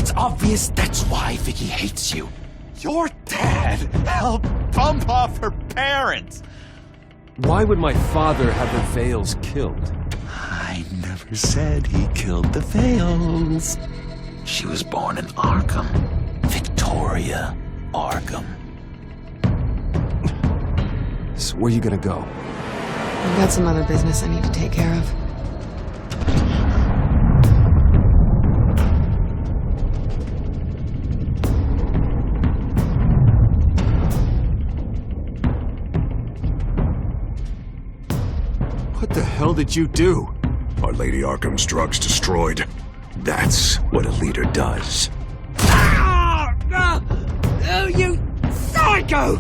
It's obvious that's why Vicky hates you. Your dad helped bump off her parents. Why would my father have the Vales killed? I never said he killed the Vales. She was born in Arkham. Victoria Arkham. So where you gonna go? I've got some other business I need to take care of. What the hell did you do? Are Lady Arkham's drugs destroyed? That's what a leader does. Oh, you psycho!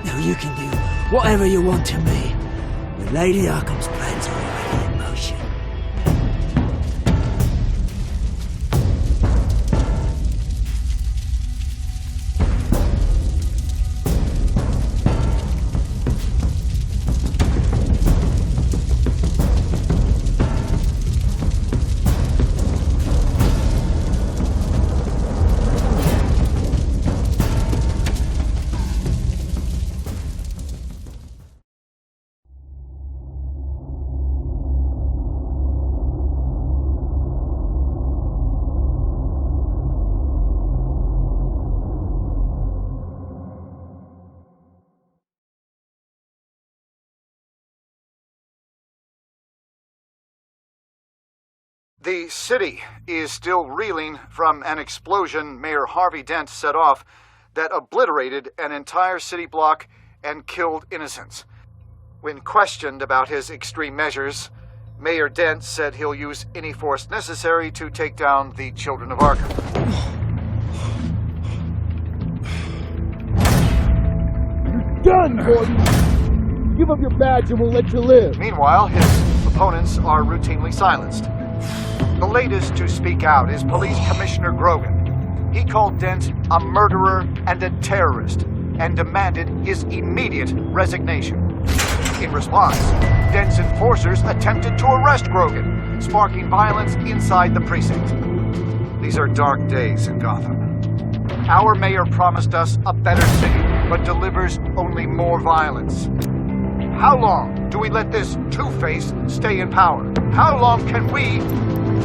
Now you can do whatever you want to me. But Lady Arkham's plans are already in motion. The city is still reeling from an explosion Mayor Harvey Dent set off that obliterated an entire city block and killed innocents. When questioned about his extreme measures, Mayor Dent said he'll use any force necessary to take down the children of Arkham. Done, Gordon! Give up your badge and we'll let you live. Meanwhile, his opponents are routinely silenced. The latest to speak out is Police Commissioner Grogan. He called Dent a murderer and a terrorist and demanded his immediate resignation. In response, Dent's enforcers attempted to arrest Grogan, sparking violence inside the precinct. These are dark days in Gotham. Our mayor promised us a better city, but delivers only more violence. How long do we let this two-face stay in power? How long can we...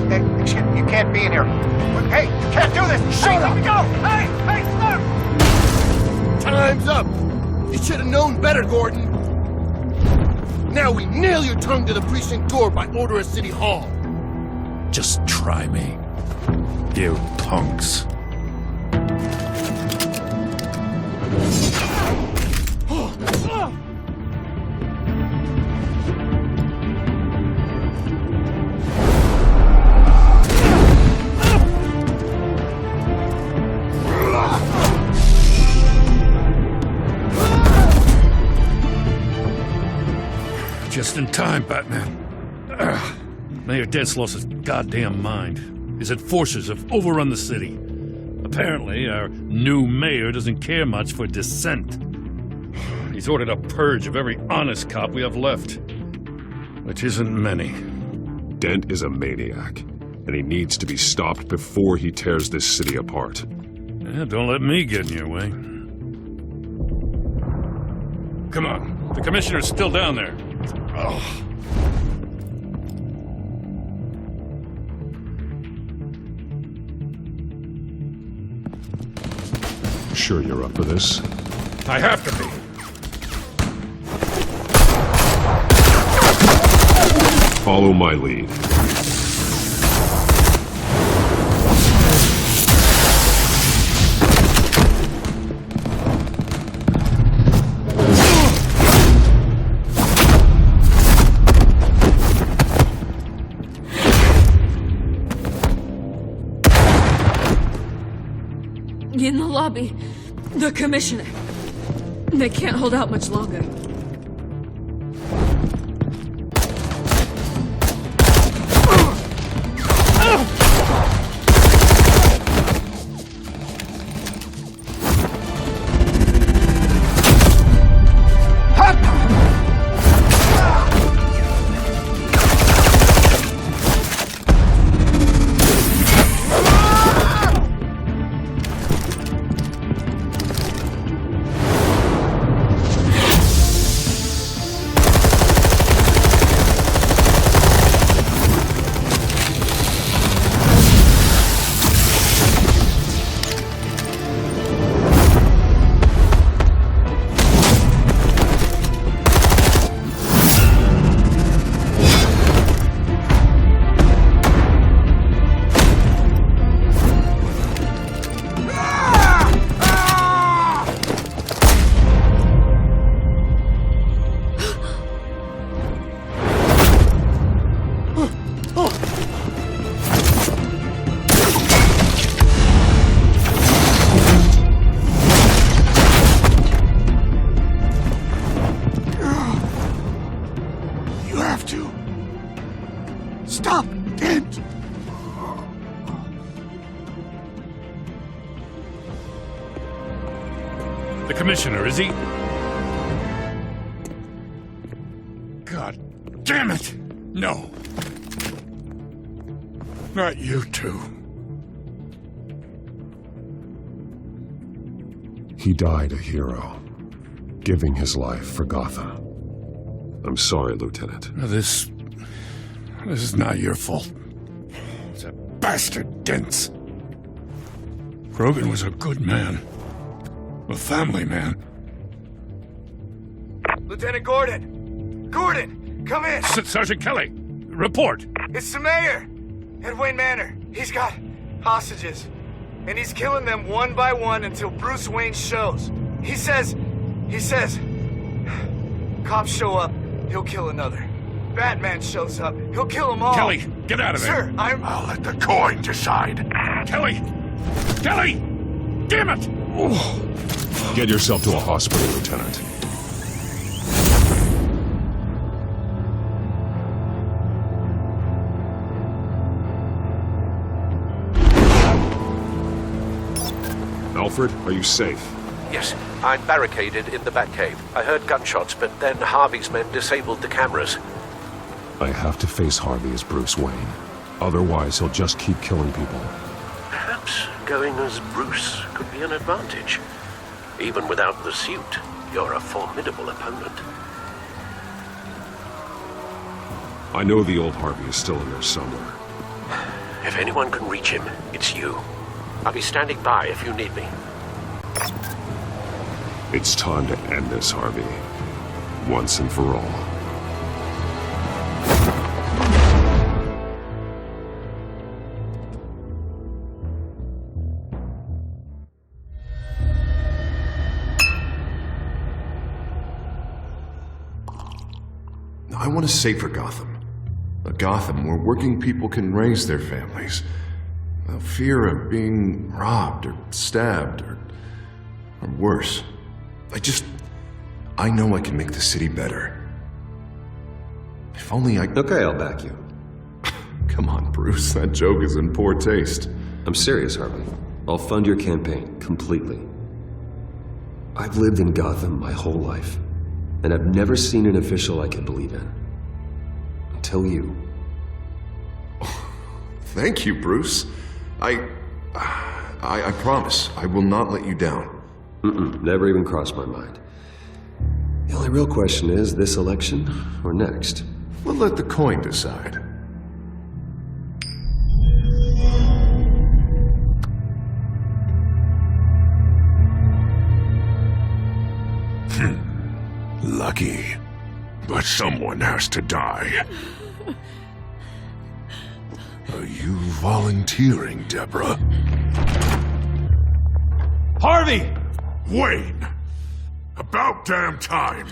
Excuse me, you can't be in here. Hey, you can't do this! Shut up! Let me go! Hey, stop! Time's up! You should have known better, Gordon. Now we nail your tongue to the precinct door by order of City Hall. Just try me, you punks. Just in time, Batman. Mayor Dent's lost his goddamn mind. His enforcers have overrun the city. Apparently, our new mayor doesn't care much for dissent. He's ordered a purge of every honest cop we have left, which isn't many. Dent is a maniac, and he needs to be stopped before he tears this city apart. Yeah, don't let me get in your way. Come on, the commissioner's still down there. Oh. Sure you're up for this? I have to be. Follow my lead. In the lobby, the commissioner. They can't hold out much longer. have to. Stop Dent! The commissioner, is he? God damn it! No. Not you two. He died a hero, giving his life for Gotham. I'm sorry, Lieutenant. This is not your fault. It's a bastard Dent. Grogan was a good man. A family man. Lieutenant Gordon! Gordon! Come in! Sergeant Kelly! Report! It's the mayor! At Wayne Manor. He's got hostages. And he's killing them one by one until Bruce Wayne shows. He says... Cops show up, he'll kill another. Batman shows up, he'll kill them all. Kelly, get out of there! Sir, I'll let the coin decide. Kelly! Kelly! Damn it! Get yourself to a hospital, Lieutenant. Alfred, are you safe? Yes, I'm barricaded in the Batcave. I heard gunshots, but then Harvey's men disabled the cameras. I have to face Harvey as Bruce Wayne. Otherwise, he'll just keep killing people. Perhaps going as Bruce could be an advantage. Even without the suit, you're a formidable opponent. I know the old Harvey is still in there somewhere. If anyone can reach him, it's you. I'll be standing by if you need me. It's time to end this, Harvey. Once and for all. I want a safer Gotham. A Gotham where working people can raise their families without fear of being robbed or stabbed or worse. I know I can make the city better. If only I... Okay, I'll back you. Come on, Bruce, that joke is in poor taste. I'm serious, Harvey. I'll fund your campaign, completely. I've lived in Gotham my whole life, and I've never seen an official I can believe in. Until you. Thank you, Bruce. I promise, I will not let you down. Never even crossed my mind. The only real question is, this election or next? We'll let the coin decide. Lucky. But someone has to die. Are you volunteering, Deborah? Harvey! Wayne! About damn time!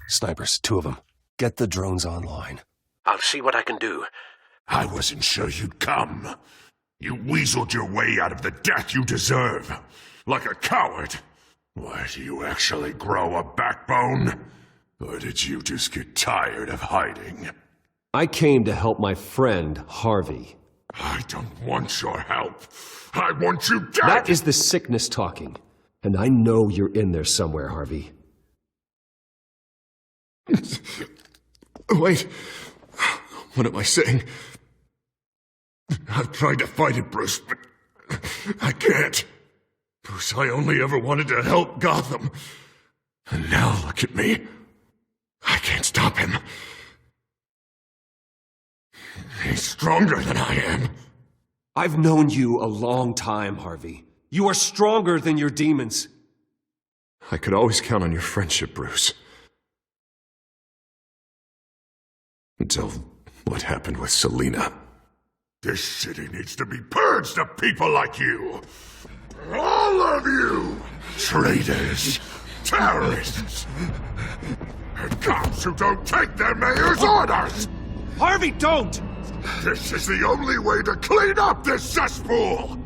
Snipers, 2 of them. Get the drones online. I'll see what I can do. I wasn't sure you'd come. You weaseled your way out of the death you deserve. Like a coward. Why, do you actually grow a backbone? Or did you just get tired of hiding? I came to help my friend, Harvey. I don't want your help. I want you dead! That is the sickness talking. And I know you're in there somewhere, Harvey. Wait. What am I saying? I've tried to fight it, Bruce, but I can't. Bruce, I only ever wanted to help Gotham. And now look at me. I can't stop him. He's stronger than I am. I've known you a long time, Harvey. You are stronger than your demons. I could always count on your friendship, Bruce. Until what happened with Selina. This city needs to be purged of people like you. All of you! Traitors, terrorists, and cops who don't take their mayor's orders! Harvey, don't! This is the only way to clean up this cesspool!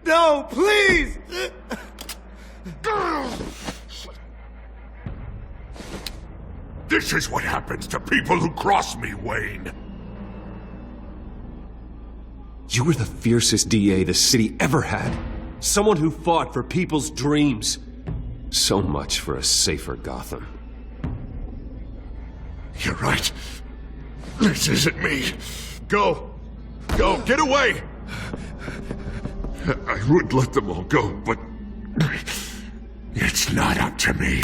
No, please! This is what happens to people who cross me, Wayne. You were the fiercest DA the city ever had. Someone who fought for people's dreams. So much for a safer Gotham. You're right. This isn't me. Go. Go, get away! I would let them all go, but It's not up to me.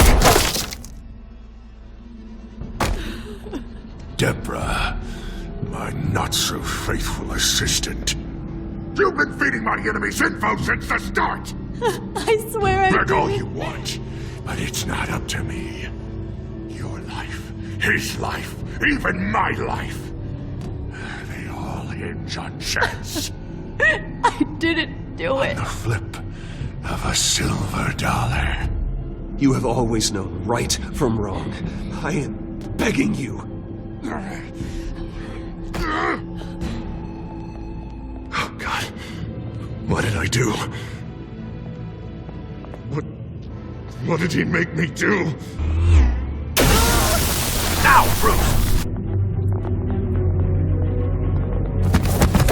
Deborah, my not-so-faithful assistant. You've been feeding my enemies info since the start! I swear I Brag all didn't. you want, but it's not up to me. Your life, his life, even my life. They all hinge on chance. I didn't do it. The flip of a silver dollar. You have always known right from wrong. I am begging you. Oh, God. What did I do? What did he make me do? Now, Bruce!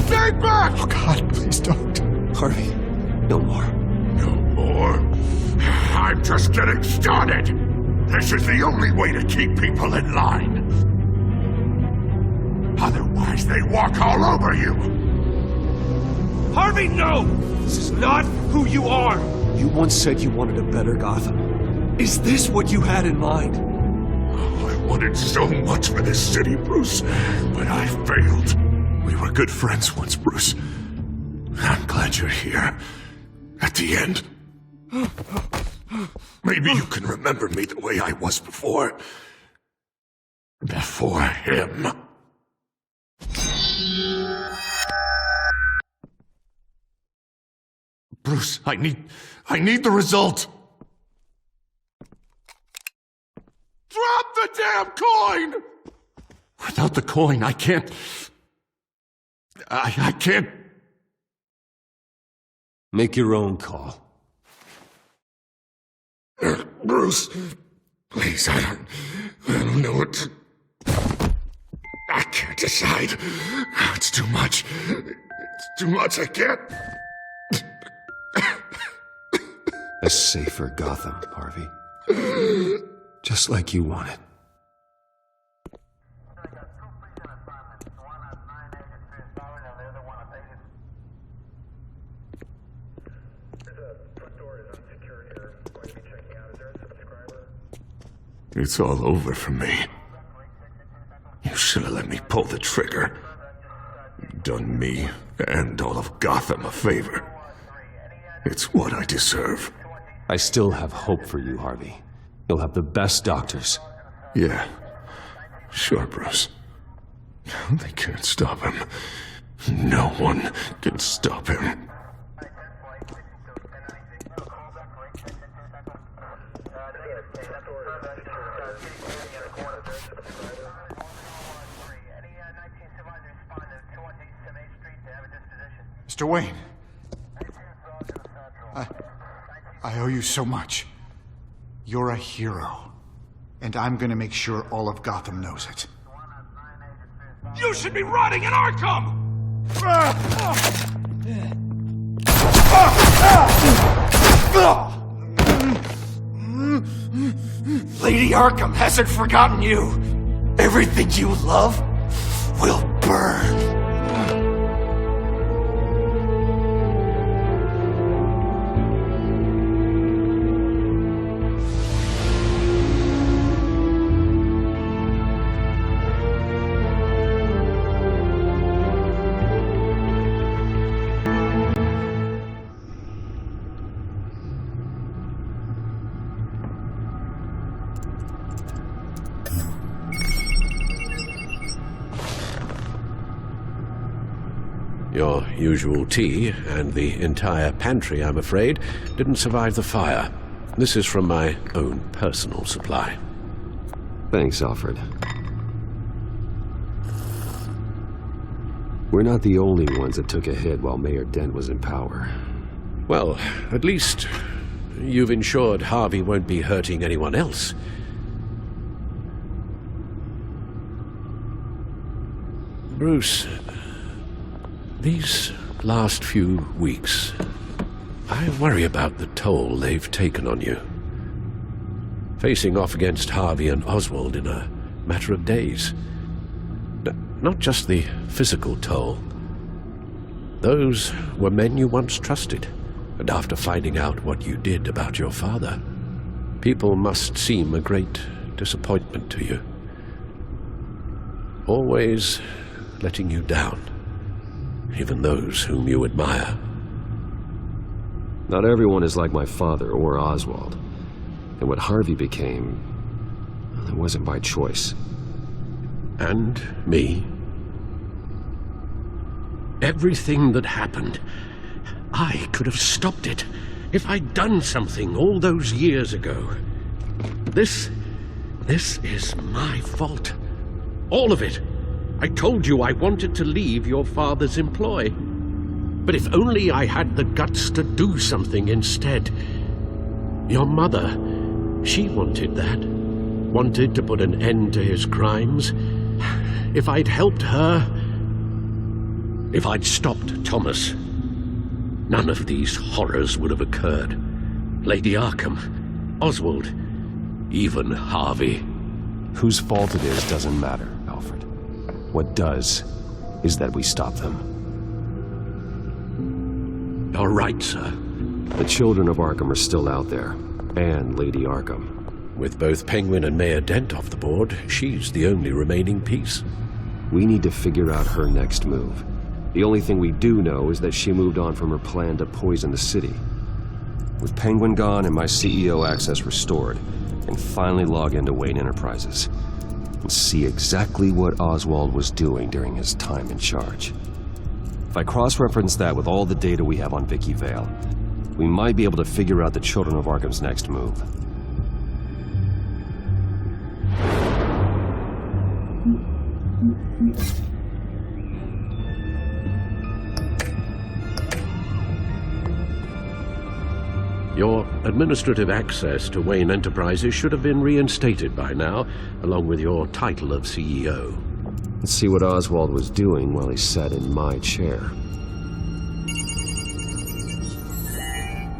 Stay back! Oh, God, please don't. Harvey, no more. No more? I'm just getting started! This is the only way to keep people in line. Otherwise, they walk all over you! Harvey, no! This is not who you are! You once said you wanted a better Gotham. Is this what you had in mind? Oh, I wanted so much for this city, Bruce, but I failed. We were good friends once, Bruce. I'm glad you're here. At the end. Maybe you can remember me the way I was before. Before him. Bruce, I need the result. Drop the damn coin! Without the coin, I can't... I can't... Make your own call. Bruce, please, I don't know what to... I can't decide. It's too much. It's too much, I can't... A safer Gotham, Harvey. Just like you wanted. It's all over for me. You should have let me pull the trigger. Done me and all of Gotham a favor. It's what I deserve. I still have hope for you, Harvey. You'll have the best doctors. Yeah. Sure, Bruce. They can't stop him. No one can stop him. Mr. Wayne. I owe you so much. You're a hero. And I'm gonna make sure all of Gotham knows it. You should be rotting in Arkham! Lady Arkham hasn't forgotten you. Everything you love will burn. Your usual tea and the entire pantry, I'm afraid, didn't survive the fire. This is from my own personal supply. Thanks, Alfred. We're not the only ones that took a hit while Mayor Dent was in power. Well, at least you've ensured Harvey won't be hurting anyone else. Bruce, these last few weeks, I worry about the toll they've taken on you. Facing off against Harvey and Oswald in a matter of days. Not just the physical toll. Those were men you once trusted, and after finding out what you did about your father, people must seem a great disappointment to you. Always letting you down, even those whom you admire. Not everyone is like my father or Oswald. And what Harvey became, well, it wasn't by choice. And me. Everything that happened, I could have stopped it if I'd done something all those years ago. This is my fault. All of it. I told you I wanted to leave your father's employ. But if only I had the guts to do something instead. Your mother, she wanted that. Wanted to put an end to his crimes. If I'd helped her, if I'd stopped Thomas, none of these horrors would have occurred. Lady Arkham, Oswald, even Harvey. Whose fault it is doesn't matter, Alfred. What does is that we stop them. All right, sir. The children of Arkham are still out there, and Lady Arkham. With both Penguin and Mayor Dent off the board, she's the only remaining piece. We need to figure out her next move. The only thing we do know is that she moved on from her plan to poison the city. With Penguin gone and my CEO access restored, I can finally log into Wayne Enterprises and see exactly what Oswald was doing during his time in charge. If I cross-reference that with all the data we have on Vicky Vale, we might be able to figure out the Children of Arkham's next move. Your administrative access to Wayne Enterprises should have been reinstated by now, along with your title of CEO. Let's see what Oswald was doing while he sat in my chair.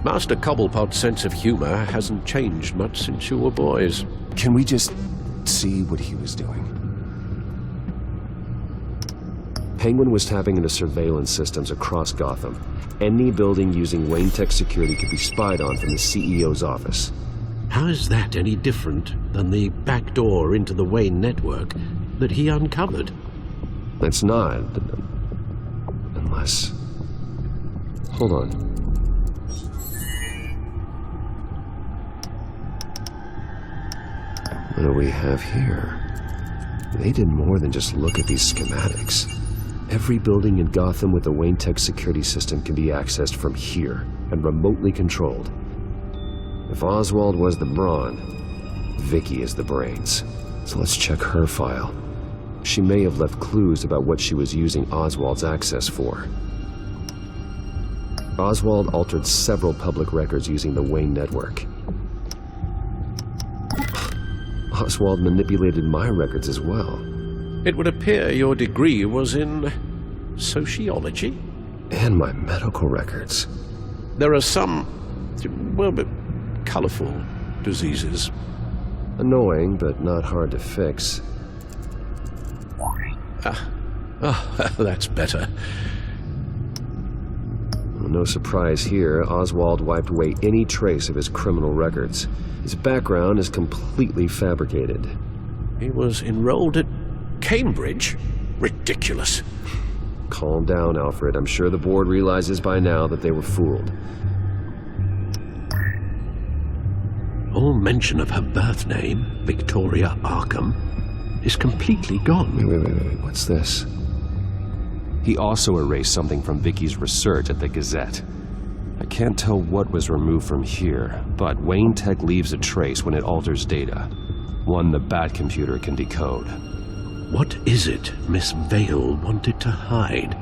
Master Cobblepot's sense of humor hasn't changed much since you were boys. Can we just see what he was doing? Penguin was tapping into surveillance systems across Gotham. Any building using Wayne Tech security could be spied on from the CEO's office. How is that any different than the back door into the Wayne network that he uncovered? It's not. Unless... Hold on. What do we have here? They did more than just look at these schematics. Every building in Gotham with the Wayne Tech security system can be accessed from here and remotely controlled. If Oswald was the brawn, Vicky is the brains. So let's check her file. She may have left clues about what she was using Oswald's access for. Oswald altered several public records using the Wayne network. Oswald manipulated my records as well. It would appear your degree was in sociology? And my medical records. There are some, well, colorful diseases. Annoying, but not hard to fix. That's better. No surprise here, Oswald wiped away any trace of his criminal records. His background is completely fabricated. He was enrolled at Cambridge? Ridiculous. Calm down, Alfred. I'm sure the board realizes by now that they were fooled. All mention of her birth name, Victoria Arkham, is completely gone. Wait. What's this? He also erased something from Vicky's research at the Gazette. I can't tell what was removed from here, but Wayne Tech leaves a trace when it alters data. One the Bat computer can decode. What is it Miss Vale wanted to hide?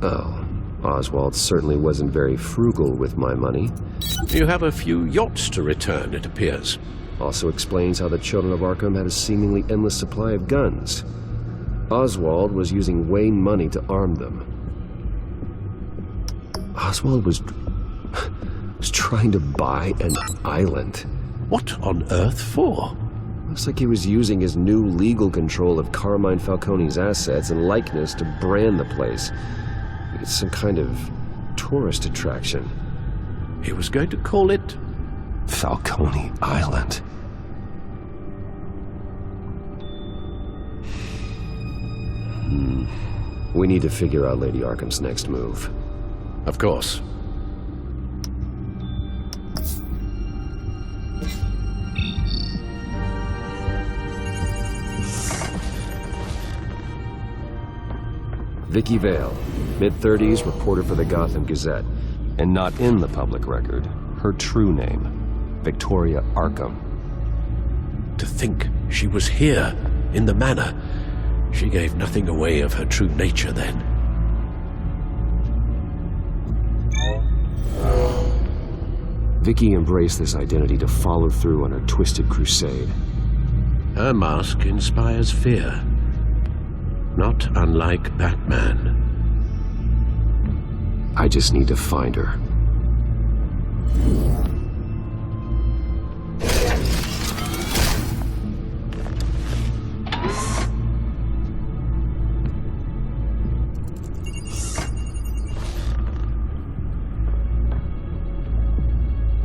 Oh, Oswald certainly wasn't very frugal with my money. You have a few yachts to return, it appears. Also explains how the children of Arkham had a seemingly endless supply of guns. Oswald was using Wayne money to arm them. Oswald was trying to buy an island. What on earth for? Looks like he was using his new legal control of Carmine Falcone's assets and likeness to brand the place. It's some kind of tourist attraction. He was going to call it Falcone Island. We need to figure out Lady Arkham's next move. Of course. Vicky Vale, mid-30s, reporter for the Gotham Gazette, and not in the public record, her true name, Victoria Arkham. To think she was here, in the manor. She gave nothing away of her true nature then. Vicky embraced this identity to follow through on her twisted crusade. Her mask inspires fear. Not unlike Batman. I just need to find her.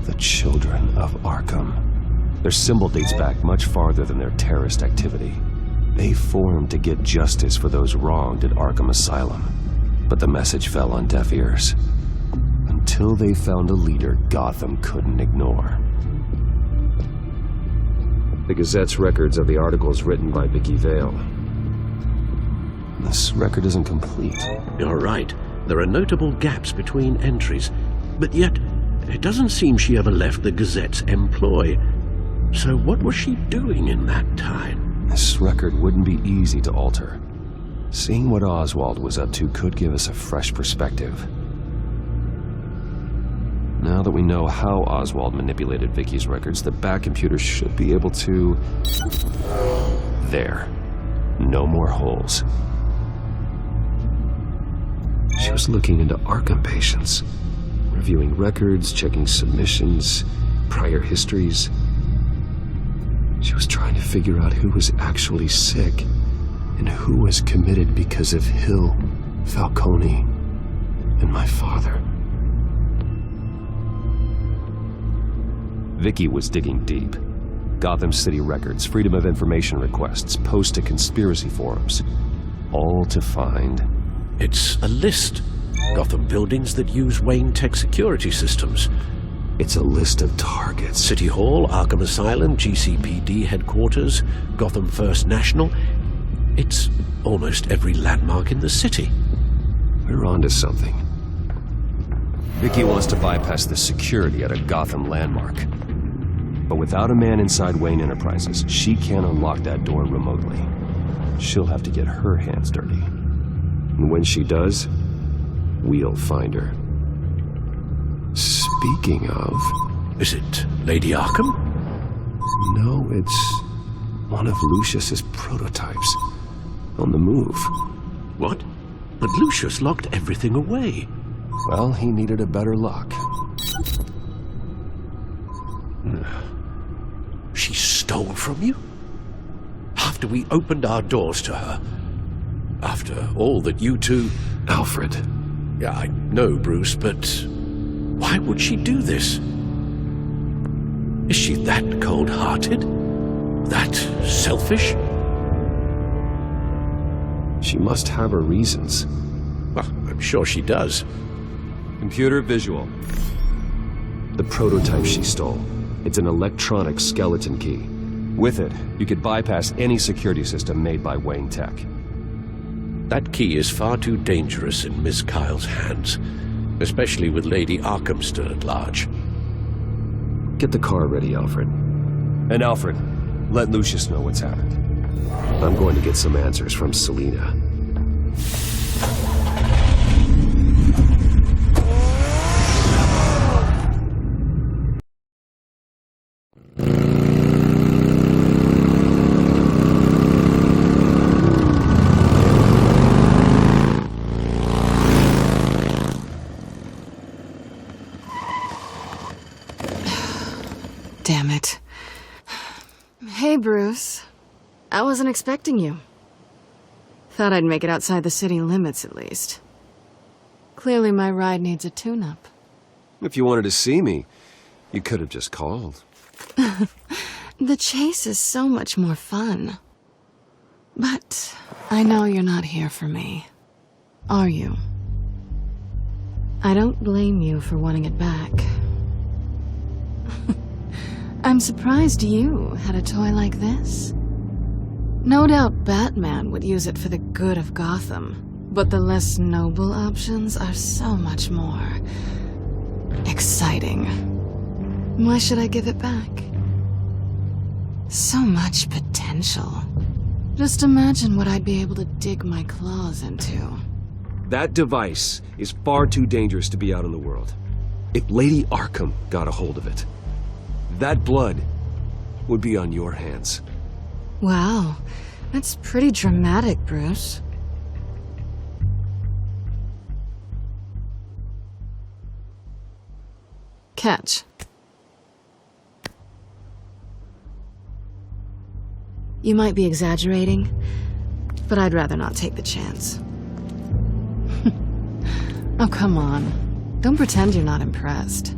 The Children of Arkham. Their symbol dates back much farther than their terrorist activity. They formed to get justice for those wronged at Arkham Asylum. But the message fell on deaf ears. Until they found a leader Gotham couldn't ignore. The Gazette's records of the articles written by Vicky Vale. This record isn't complete. You're right. There are notable gaps between entries. But yet, it doesn't seem she ever left the Gazette's employ. So what was she doing in that time? This record wouldn't be easy to alter. Seeing what Oswald was up to could give us a fresh perspective. Now that we know how Oswald manipulated Vicky's records, the back computer should be able to... There. No more holes. She was looking into Arkham patients, reviewing records, checking submissions, prior histories. She was trying to figure out who was actually sick and who was committed because of Hill, Falcone, and my father. Vicky was digging deep. Gotham City records, Freedom of Information requests, posts to conspiracy forums. All to find... It's a list. Gotham buildings that use Wayne Tech security systems. It's a list of targets. City Hall, Arkham Asylum, GCPD headquarters, Gotham First National. It's almost every landmark in the city. We're onto something. Vicky wants to bypass the security at a Gotham landmark. But without a man inside Wayne Enterprises, she can't unlock that door remotely. She'll have to get her hands dirty. And when she does, we'll find her. Speaking of... Is it Lady Arkham? No, it's one of Lucius's prototypes. On the move. What? But Lucius locked everything away. Well, he needed a better lock. She stole from you? After we opened our doors to her? After all that you two... Alfred. Yeah, I know, Bruce, but... why would she do this? Is she that cold-hearted? That selfish? She must have her reasons. Well, I'm sure she does. Computer visual. The prototype she stole. It's an electronic skeleton key. With it, you could bypass any security system made by Wayne Tech. That key is far too dangerous in Miss Kyle's hands, especially with Lady Arkham still at large. Get the car ready, Alfred. And Alfred, let Lucius know what's happened. I'm going to get some answers from Selina. Hey, Bruce. I wasn't expecting you. Thought I'd make it outside the city limits, at least. Clearly my ride needs a tune-up. If you wanted to see me, you could have just called. The chase is so much more fun. But I know you're not here for me. Are you? I don't blame you for wanting it back. I'm surprised you had a toy like this. No doubt Batman would use it for the good of Gotham, but the less noble options are so much more exciting. Why should I give it back? So much potential. Just imagine what I'd be able to dig my claws into. That device is far too dangerous to be out in the world. If Lady Arkham got a hold of it, that blood would be on your hands. Wow, that's pretty dramatic, Bruce. Catch. You might be exaggerating, but I'd rather not take the chance. Oh, come on. Don't pretend you're not impressed.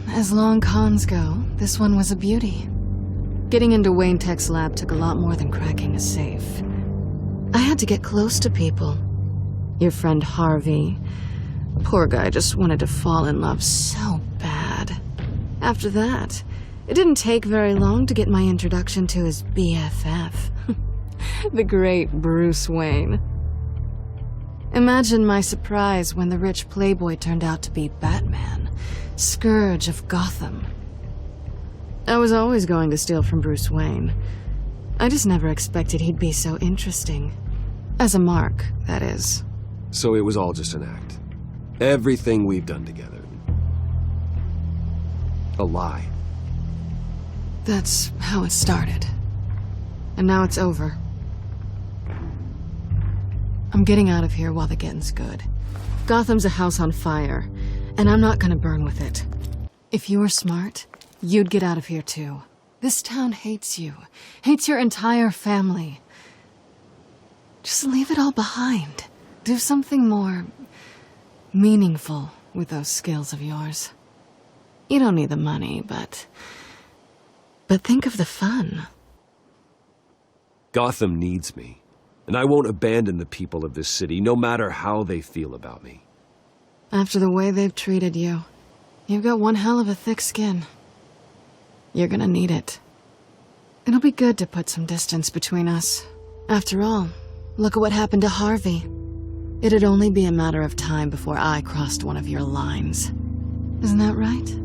As long cons go, this one was a beauty. Getting into Wayne Tech's lab took a lot more than cracking a safe. I had to get close to people. Your friend Harvey. Poor guy just wanted to fall in love so bad. After that, it didn't take very long to get my introduction to his BFF. The great Bruce Wayne. Imagine my surprise when the rich playboy turned out to be Batman, Scourge of Gotham. I was always going to steal from Bruce Wayne. I just never expected he'd be so interesting. As a mark, that is. So it was all just an act. Everything we've done together. A lie. That's how it started. And now it's over. I'm getting out of here while the getting's good. Gotham's a house on fire, and I'm not gonna burn with it. If you were smart, you'd get out of here too. This town hates you. Hates your entire family. Just leave it all behind. Do something more meaningful with those skills of yours. You don't need the money, but think of the fun. Gotham needs me, and I won't abandon the people of this city, no matter how they feel about me. After the way they've treated you, you've got one hell of a thick skin. You're gonna need it. It'll be good to put some distance between us. After all, look at what happened to Harvey. It'd only be a matter of time before I crossed one of your lines. Isn't that right?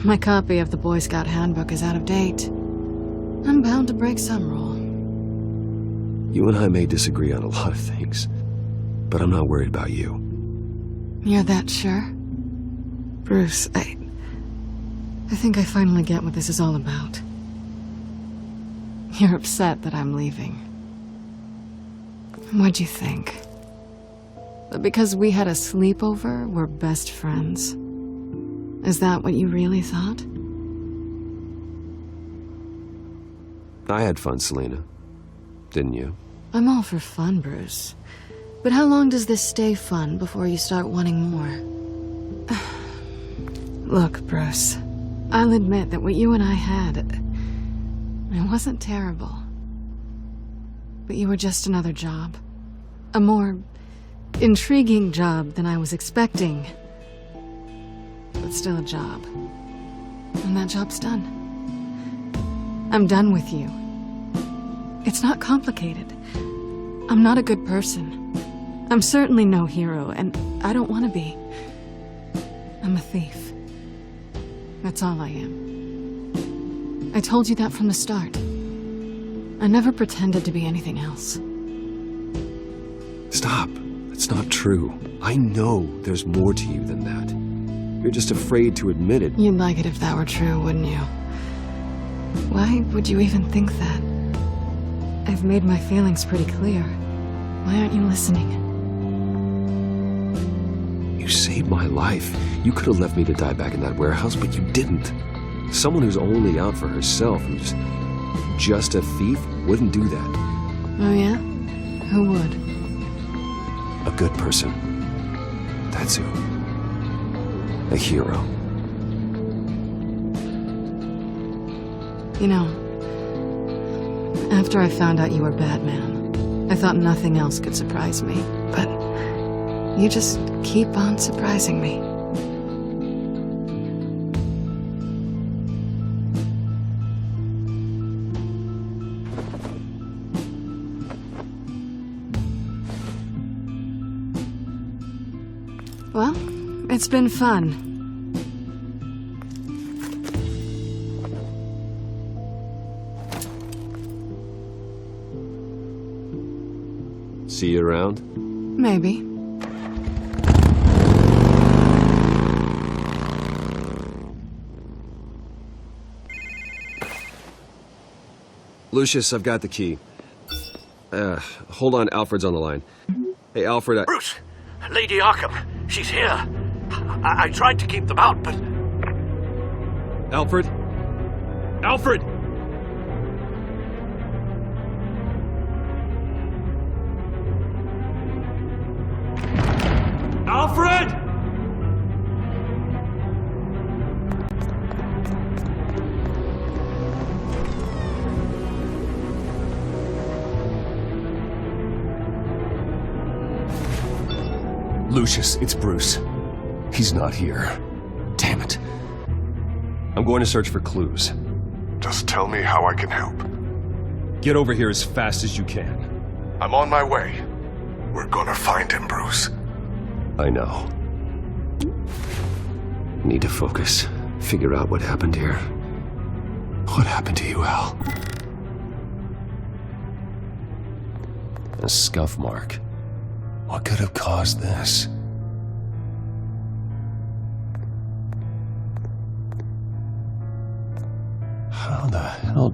My copy of the Boy Scout Handbook is out of date. I'm bound to break some rule. You and I may disagree on a lot of things, but I'm not worried about you. You're that sure? Bruce, I think I finally get what this is all about. You're upset that I'm leaving. What'd you think? That because we had a sleepover, we're best friends? Is that what you really thought? I had fun, Selena. Didn't you? I'm all for fun, Bruce. But how long does this stay fun before you start wanting more? Look, Bruce, I'll admit that what you and I had, it wasn't terrible. But you were just another job. A more intriguing job than I was expecting. But still a job. And that job's done. I'm done with you. It's not complicated. I'm not a good person. I'm certainly no hero, and I don't want to be. I'm a thief. That's all I am. I told you that from the start. I never pretended to be anything else. Stop. That's not true. I know there's more to you than that. You're just afraid to admit it. You'd like it if that were true, wouldn't you? Why would you even think that? I've made my feelings pretty clear. Why aren't you listening? You saved my life. You could have left me to die back in that warehouse, but you didn't. Someone who's only out for herself, who's just a thief, wouldn't do that. Oh, yeah? Who would? A good person. That's who. A hero. You know, after I found out you were Batman, I thought nothing else could surprise me. But you just keep on surprising me. Well, it's been fun. See you around? Maybe. Lucius, I've got the key. Hold on, Alfred's on the line. Hey, Alfred, Bruce! Lady Arkham! She's here! I tried to keep them out, but... Alfred? Alfred! Alfred! Lucius, it's Bruce. He's not here. Damn it. I'm going to search for clues. Just tell me how I can help. Get over here as fast as you can. I'm on my way. We're gonna find him, Bruce. I know. Need to focus. Figure out what happened here. What happened to you, Al? A scuff mark. What could have caused this? How the hell...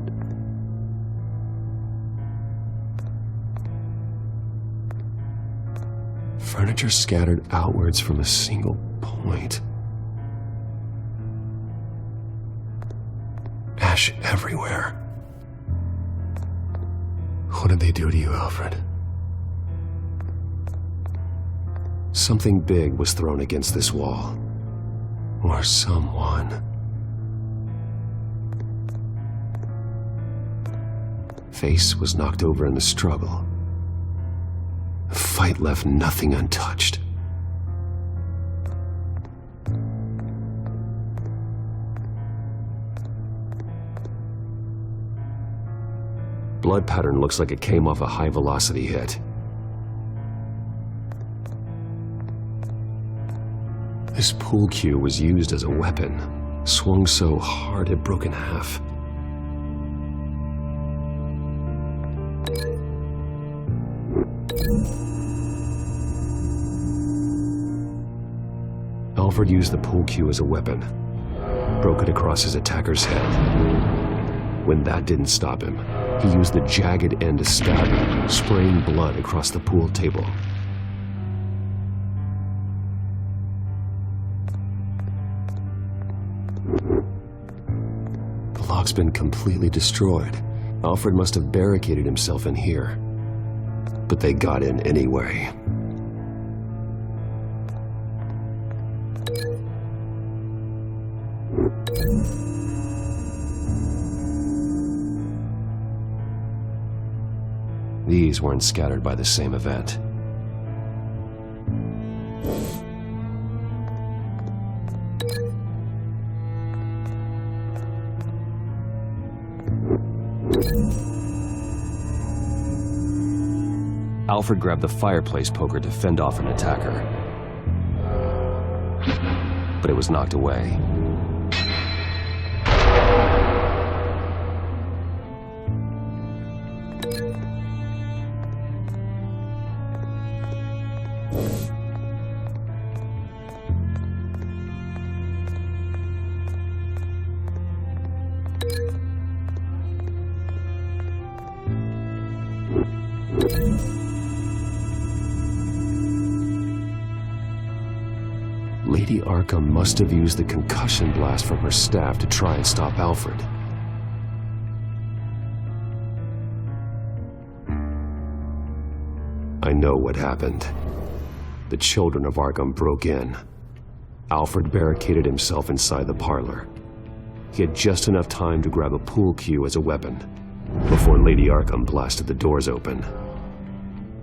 Furniture scattered outwards from a single point. Ash everywhere. What did they do to you, Alfred? Something big was thrown against this wall. Or someone. Face was knocked over in the struggle. The fight left nothing untouched. Blood pattern looks like it came off a high-velocity hit. This pool cue was used as a weapon, swung so hard it broke in half. Alfred used the pool cue as a weapon, broke it across his attacker's head. When that didn't stop him, he used the jagged end to stab him, spraying blood across the pool table. The lock's been completely destroyed. Alfred must have barricaded himself in here. But they got in anyway. These weren't scattered by the same event. Alfred grabbed the fireplace poker to fend off an attacker. But it was knocked away. Lady Arkham must have used the concussion blast from her staff to try and stop Alfred. I know what happened. The children of Arkham broke in. Alfred barricaded himself inside the parlor. He had just enough time to grab a pool cue as a weapon before Lady Arkham blasted the doors open.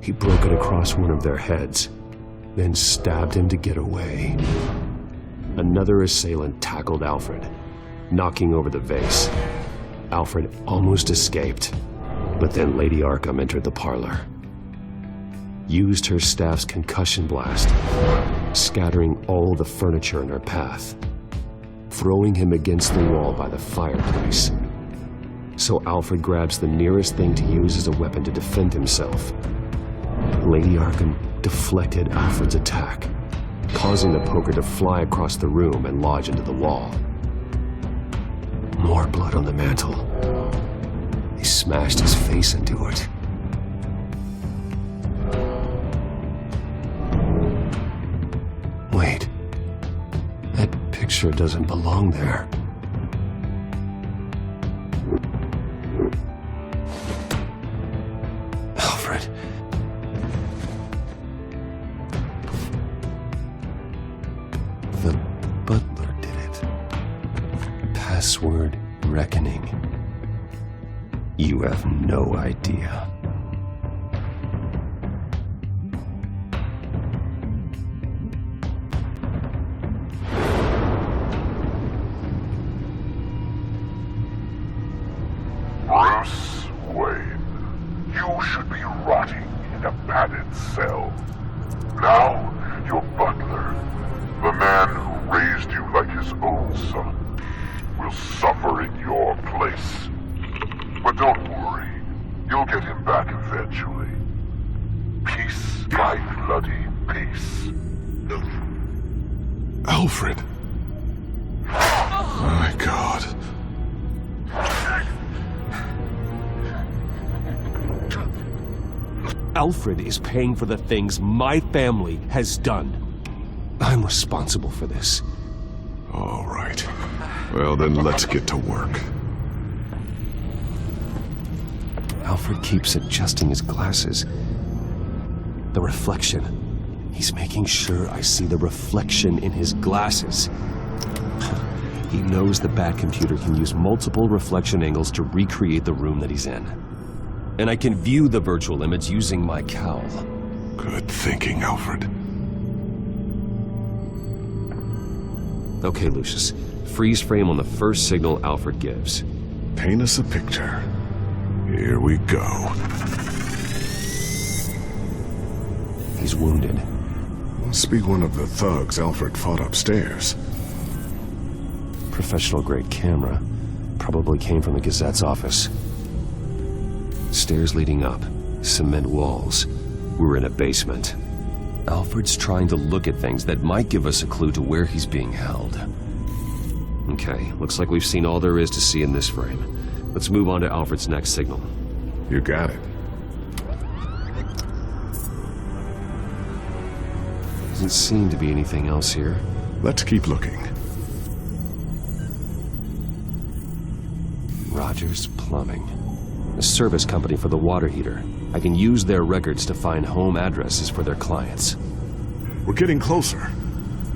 He broke it across one of their heads, then stabbed him to get away. Another assailant tackled Alfred, knocking over the vase. Alfred almost escaped, but then Lady Arkham entered the parlor, used her staff's concussion blast, scattering all the furniture in her path, throwing him against the wall by the fireplace. So Alfred grabs the nearest thing to use as a weapon to defend himself. Lady Arkham deflected Alfred's attack, causing the poker to fly across the room and lodge into the wall. More blood on the mantel. He smashed his face into it. Wait. That picture doesn't belong there. Alfred. The butler did it. Password reckoning. You have no idea. Bruce Wayne, you should be rotting in a padded cell. Now, your butler, the man who raised you like his own son, will suffer in your place. But don't worry, you'll get him back eventually. Peace, my bloody peace. Alfred. My God. Alfred is paying for the things my family has done. I'm responsible for this. All right. Well, then let's get to work. Alfred keeps adjusting his glasses. The reflection. He's making sure I see the reflection in his glasses. He knows the Batcomputer can use multiple reflection angles to recreate the room that he's in. And I can view the virtual image using my cowl. Good thinking, Alfred. Okay, Lucius. Freeze frame on the first signal Alfred gives. Paint us a picture. Here we go. He's wounded. Must be one of the thugs Alfred fought upstairs. Professional-grade camera. Probably came from the Gazette's office. Stairs leading up. Cement walls. We're in a basement. Alfred's trying to look at things that might give us a clue to where he's being held. Okay, looks like we've seen all there is to see in this frame. Let's move on to Alfred's next signal. You got it. Doesn't seem to be anything else here. Let's keep looking. Rogers Plumbing. A service company for the water heater. I can use their records to find home addresses for their clients. We're getting closer.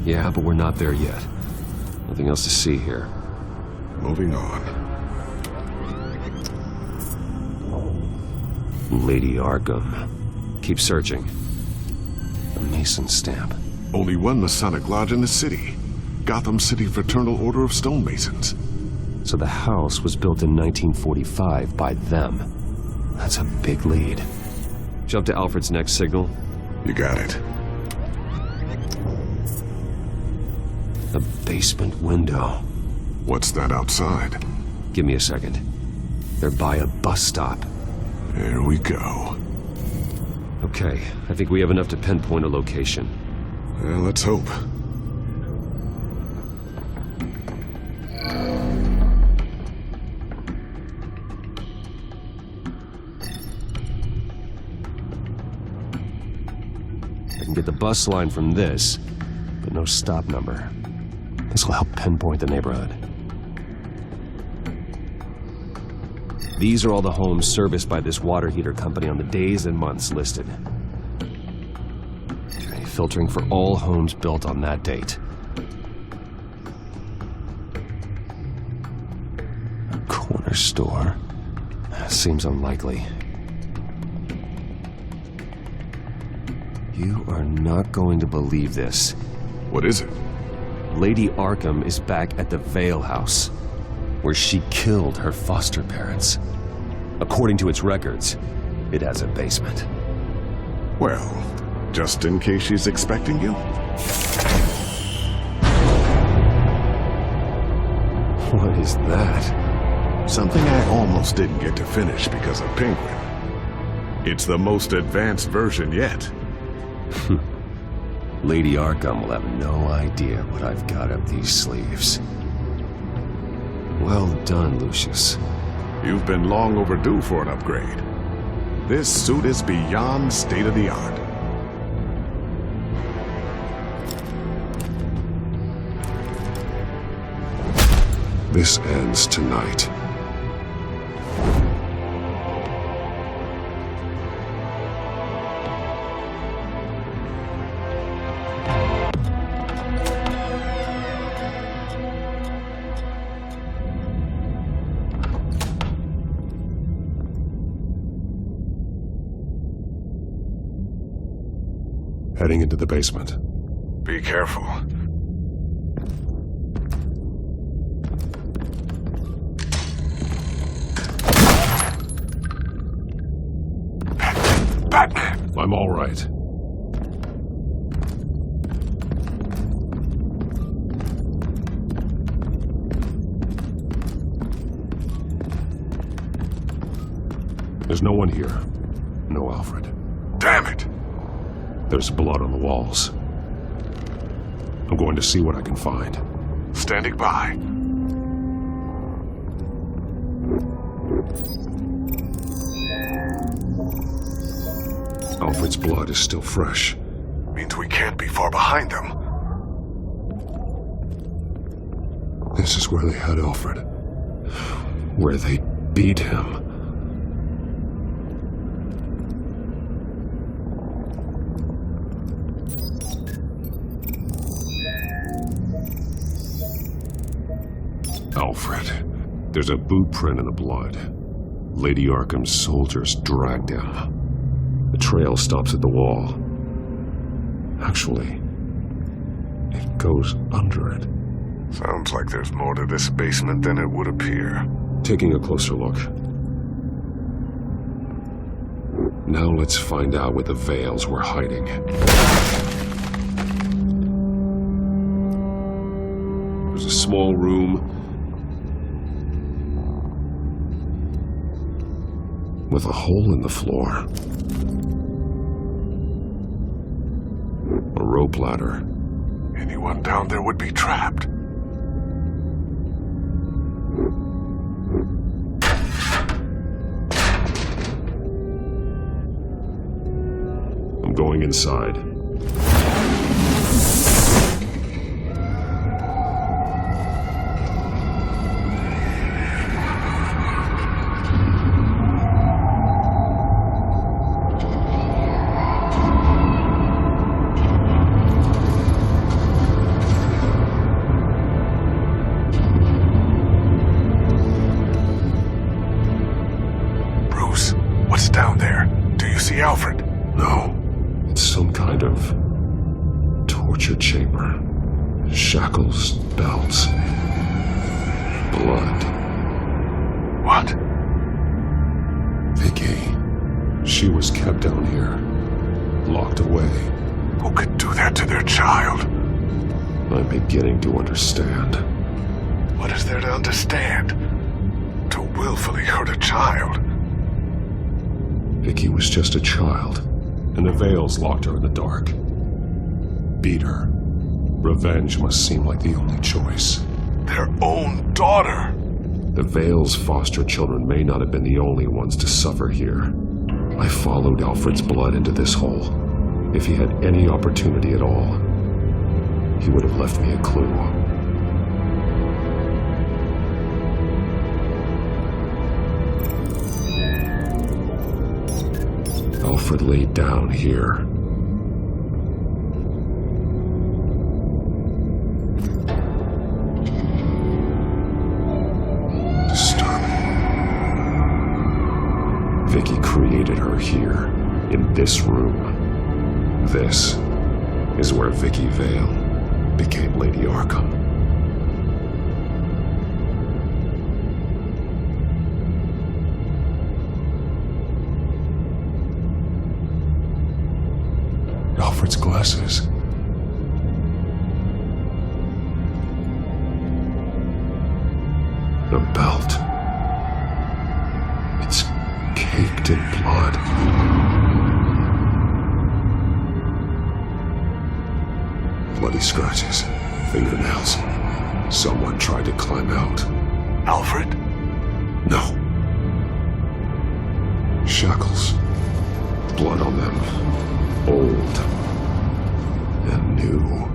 Yeah, but we're not there yet. Nothing else to see here. Moving on. Lady Arkham. Keep searching. A Mason stamp. Only one Masonic lodge in the city. Gotham City Fraternal Order of Stonemasons. So the house was built in 1945 by them. That's a big lead. Jump to Alfred's next signal. You got it. A basement window. What's that outside? Give me a second. They're by a bus stop. There we go. Okay, I think we have enough to pinpoint a location. Well, let's hope. I can get the bus line from this, but but no stop number. This will help pinpoint the neighborhood. These are all the homes serviced by this water heater company on the days and months listed. Okay, filtering for all homes built on that date. A corner store? Seems unlikely. You are not going to believe this. What is it? Lady Arkham is back at the Vale House, where she killed her foster parents. According to its records, it has a basement. Well, just in case she's expecting you? What is that? Something I almost didn't get to finish because of Penguin. It's the most advanced version yet. Lady Arkham will have no idea what I've got up these sleeves. Well done, Lucius. You've been long overdue for an upgrade. This suit is beyond state-of-the-art. This ends tonight. Heading into the basement. Be careful. Batman! I'm all right. There's no one here. No Alfred. Damn it! There's blood on the walls. I'm going to see what I can find. Standing by. Alfred's blood is still fresh. Means we can't be far behind them. This is where they had Alfred. Where they beat him. Alfred. There's a boot print in the blood. Lady Arkham's soldiers dragged him. The trail stops at the wall. Actually, it goes under it. Sounds like there's more to this basement than it would appear. Taking a closer look. Now let's find out where the Vales were hiding. There's a small room with a hole in the floor. A rope ladder. Anyone down there would be trapped. I'm going inside. Bruce, what's down there? Do you see Alfred? No. It's some kind of torture chamber. Shackles, belts, blood. What? Vicky. She was kept down here, locked away. Who could do that to their child? I'm beginning to understand. What is there to understand? To willfully hurt a child? Vicky was just a child, and the Vales locked her in the dark. Beat her. Revenge must seem like the only choice. Their own daughter! The Vales' foster children may not have been the only ones to suffer here. I followed Alfred's blood into this hole, if he had any opportunity at all. he would have left me a clue. Alfred laid down here. Disturbing. Vicky created her here, in this room. This is where Vicky Vale became Lady Arkham. Alfred's glasses. The belt. It's caked in blood. Bloody scratches, fingernails. Someone tried to climb out. Alfred? No. Shackles. Blood on them. Old. And new.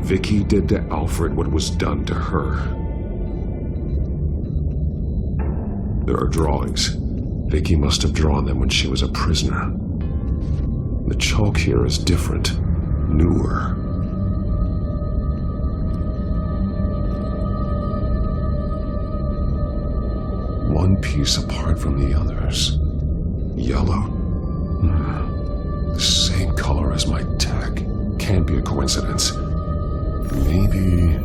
Vicky did to Alfred what was done to her. There are drawings. Vicky must have drawn them when she was a prisoner. The chalk here is different. Newer. One piece apart from the others. Yellow. The same color as my tag. Can't be a coincidence. Maybe...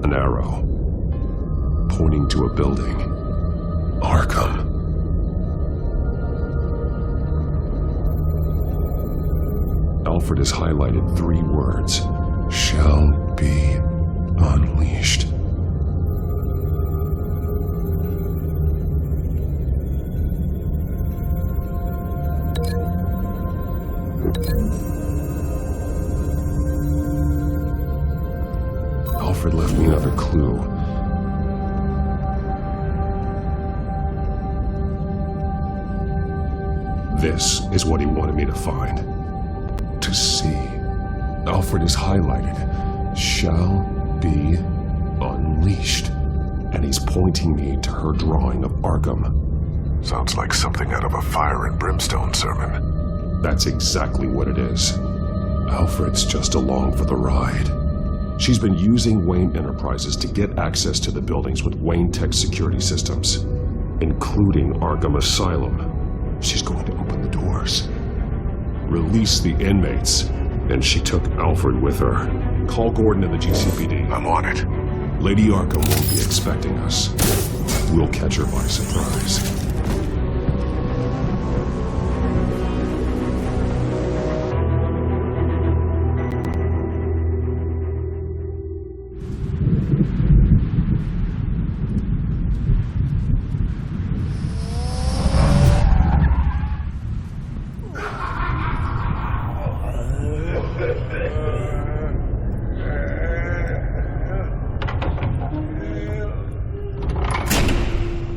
an arrow. Pointing to a building. Arkham. Alfred has highlighted 3 words. Shall be unleashed. Alfred left me another clue. This is what he wanted me to find. To see. Alfred is highlighted. Shall be unleashed. And he's pointing me to her drawing of Arkham. Sounds like something out of a fire and brimstone sermon. That's exactly what it is. Alfred's just along for the ride. She's been using Wayne Enterprises to get access to the buildings with Wayne Tech security systems, including Arkham Asylum. She's going to open the doors, release the inmates, and she took Alfred with her. Call Gordon and the GCPD. I'm on it. Lady Arkham won't be expecting us. We'll catch her by surprise.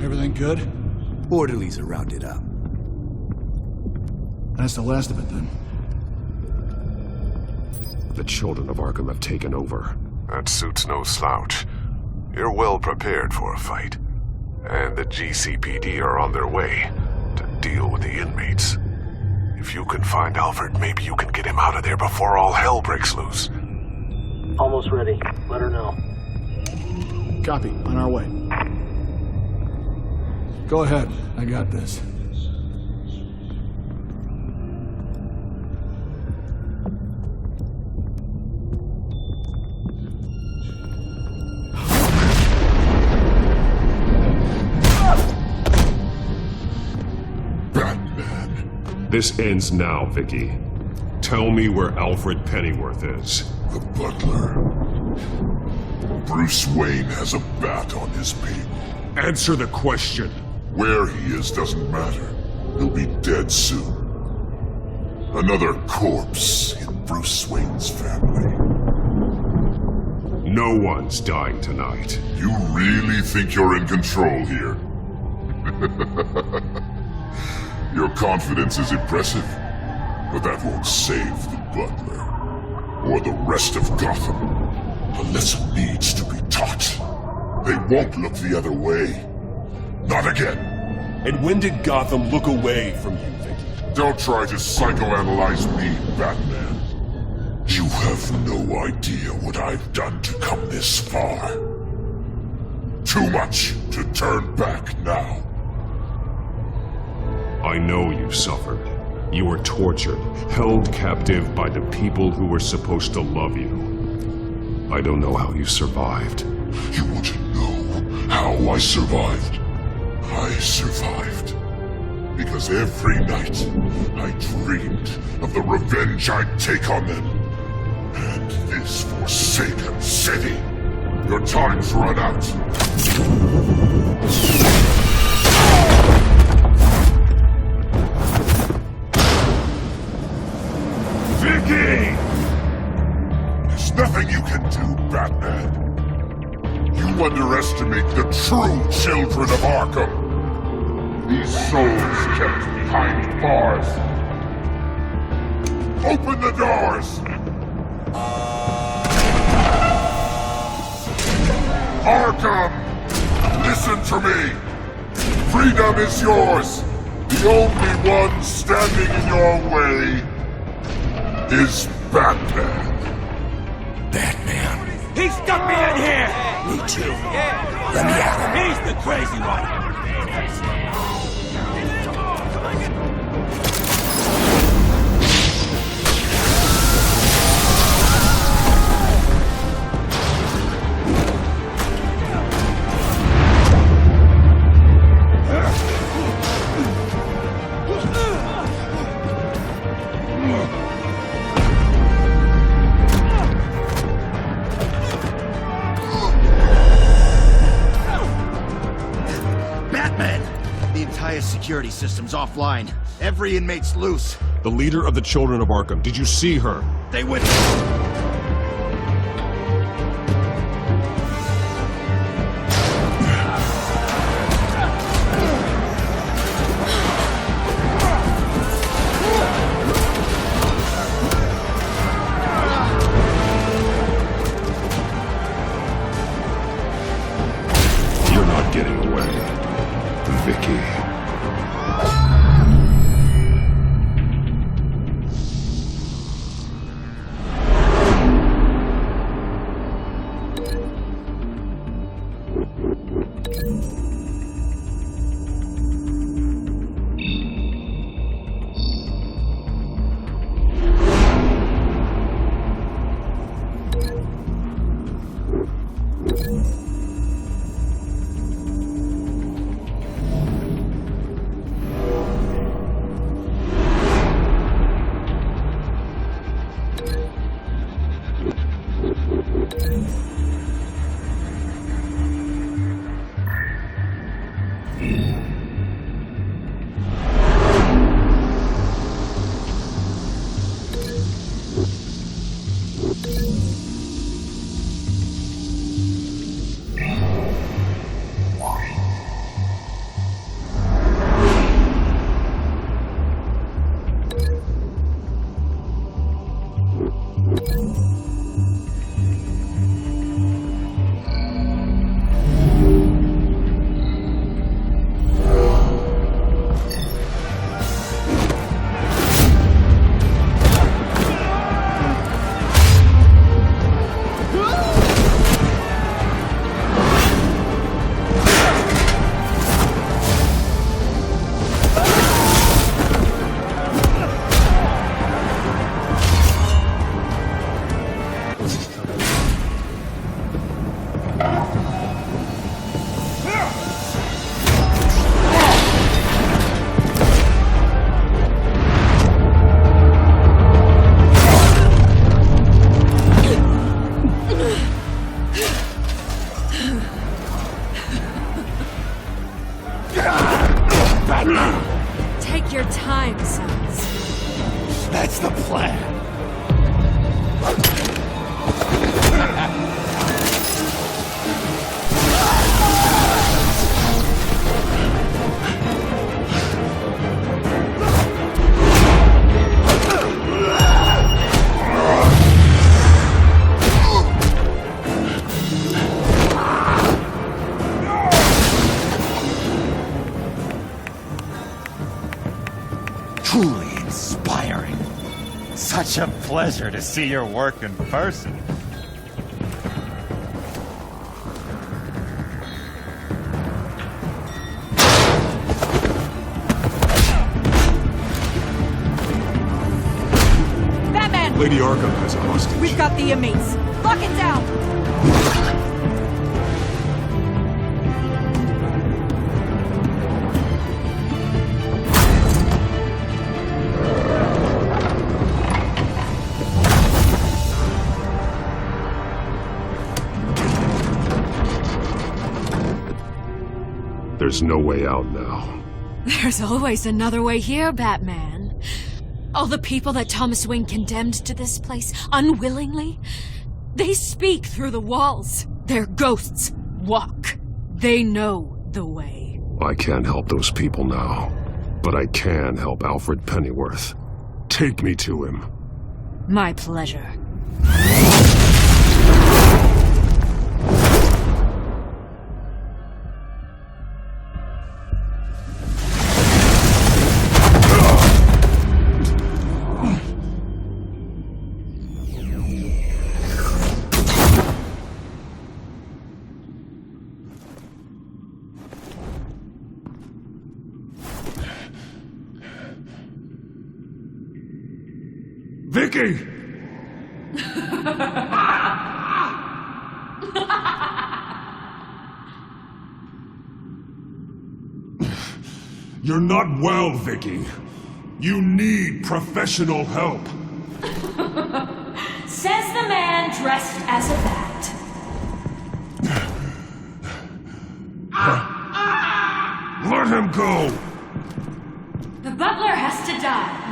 Everything good? Orderlies are rounded up. That's the last of it, then. The children of Arkham have taken over. That suit's no slouch. You're well prepared for a fight. And the GCPD are on their way to deal with the inmates. If you can find Alfred, maybe you can get him out of there before all hell breaks loose. Almost ready. Let her know. Copy. On our way. Go ahead. I got this. This ends now, Vicky. Tell me where Alfred Pennyworth is. The butler. Bruce Wayne has a bat on his people. Answer the question. Where he is doesn't matter. He'll be dead soon. Another corpse in Bruce Wayne's family. No one's dying tonight. You really think you're in control here? Your confidence is impressive, but that won't save the butler. or the rest of Gotham. A lesson needs to be taught. They won't look the other way. Not again. And when did Gotham look away from you, Vicky? Don't try to psychoanalyze me, Batman. You have no idea what I've done to come this far. Too much to turn back now. I know you suffered. You were tortured, held captive by the people who were supposed to love you. I don't know how you survived. You want to know how I survived? I survived because every night I dreamed of the revenge I'd take on them. And this forsaken city. Your time's run out. Vicky! There's nothing you can do, Batman. You underestimate the true children of Arkham. These souls kept behind bars. Open the doors! Arkham! Listen to me! Freedom is yours! The only one standing in your way is Batman. Batman? He stuck me in here! Me too. Let me out. He's the crazy one! Security system's offline. Every inmate's loose. The leader of the Children of Arkham. Did you see her? They went... You're not getting away, Vicky. Take your time, sons. That's the plan. truly inspiring. Such a pleasure to see your work in person. Batman! Lady Arkham has a hostage. We've got the inmates. Lock it down! There's no way out now. There's always another way here, Batman. All the people that Thomas Wayne condemned to this place unwillingly, they speak through the walls. Their ghosts walk. They know the way. I can't help those people now, but I can help Alfred Pennyworth. Take me to him. My pleasure. Vicky! You're not well, Vicky. You need professional help. Says the man dressed as a bat. Let him go! The butler has to die.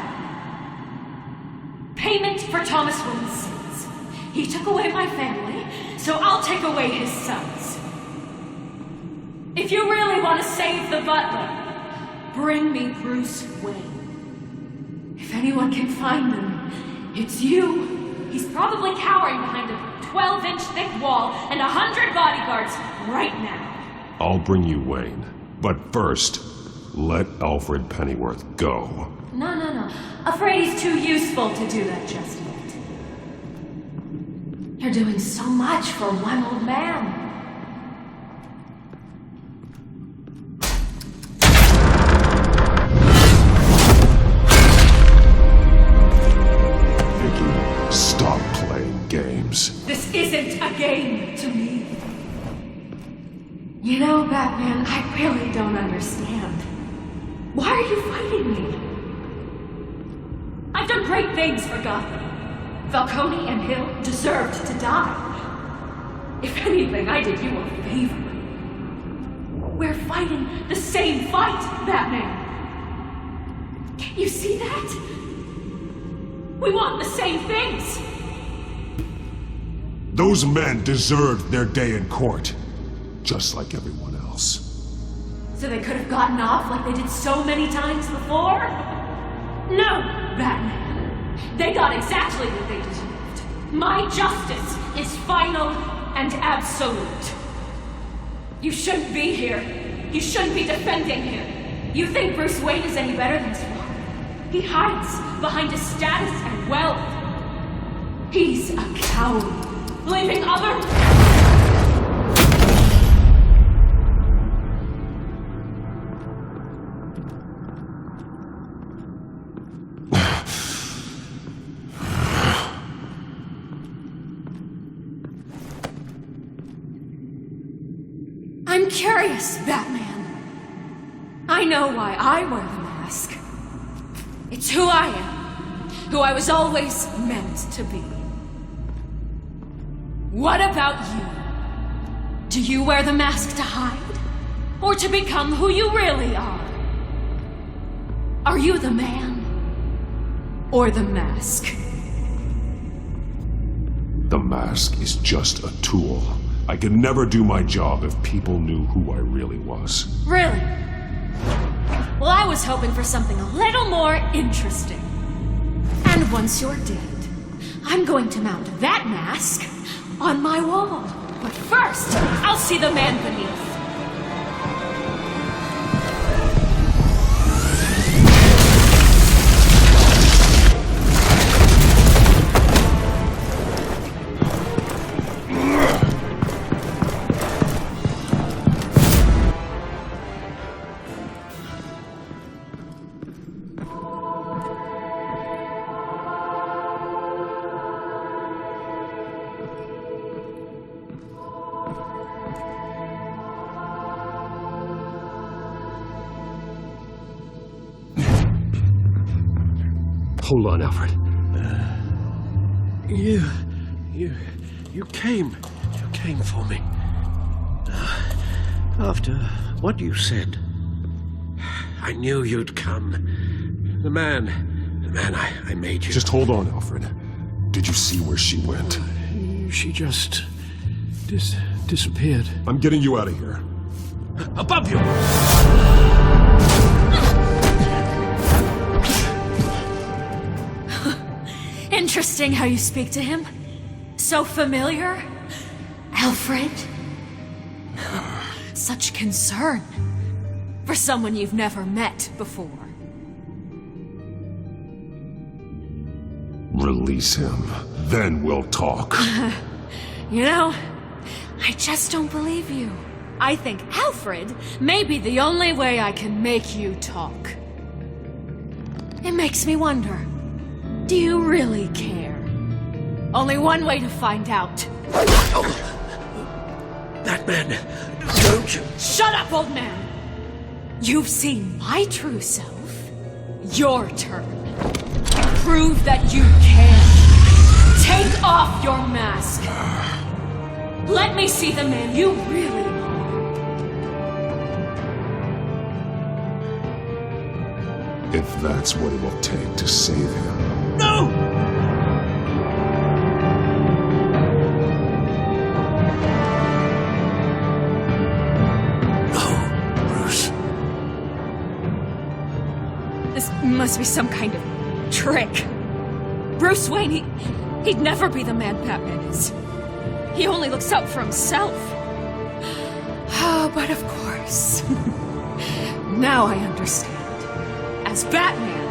Payment for Thomas Wayne's sins. He took away my family, so I'll take away his sons. If you really want to save the butler, bring me Bruce Wayne. If anyone can find them, it's you. He's probably cowering behind a 12-inch thick wall and 100 bodyguards right now. I'll bring you Wayne. But first, let Alfred Pennyworth go. No. Afraid he's too useful to do that just yet. You're doing so much for one old man. Vicky, stop playing games. This isn't a game to me. You know, Batman, I really don't understand. Why are you fighting me? I've done great things for Gotham. Falcone and Hill deserved to die. If anything, I did you a favor. We're fighting the same fight, Batman. Can't you see that? We want the same things. Those men deserved their day in court, just like everyone else. So they could have gotten off like they did so many times before? No, Batman. They got exactly what they deserved. My justice is final and absolute. You shouldn't be here. You shouldn't be defending him. You think Bruce Wayne is any better than his father? He hides behind his status and wealth. He's a coward, leaving other... I'm curious, Batman. I know why I wear the mask. It's who I am, who I was always meant to be. What about you? Do you wear the mask to hide? Or to become who you really are? Are you the man? Or the mask? The mask is just a tool. I could never do my job if people knew who I really was. Really? Well, I was hoping for something a little more interesting. And once you're dead, I'm going to mount that mask on my wall. But first, I'll see the man beneath. Hold on, Alfred. You came for me. After what you said, I knew you'd come. The man I made you. Just hold on, Alfred. Did you see where she went? She just disappeared. I'm getting you out of here. Above you! Interesting how you speak to him. So familiar. Alfred. Such concern for someone you've never met before. Release him. Then we'll talk. You know, I just don't believe you. I think Alfred may be the only way I can make you talk. It makes me wonder, do you really care? Only one way to find out. That man, don't you... Shut up, old man! You've seen my true self. Your turn. Prove that you can. Take off your mask. Let me see the man you really are. If that's what it will take to save him. No! No, Bruce. This must be some kind of trick. Bruce Wayne, he'd never be the man Batman is. He only looks out for himself. Oh, but of course. Now I understand. As Batman,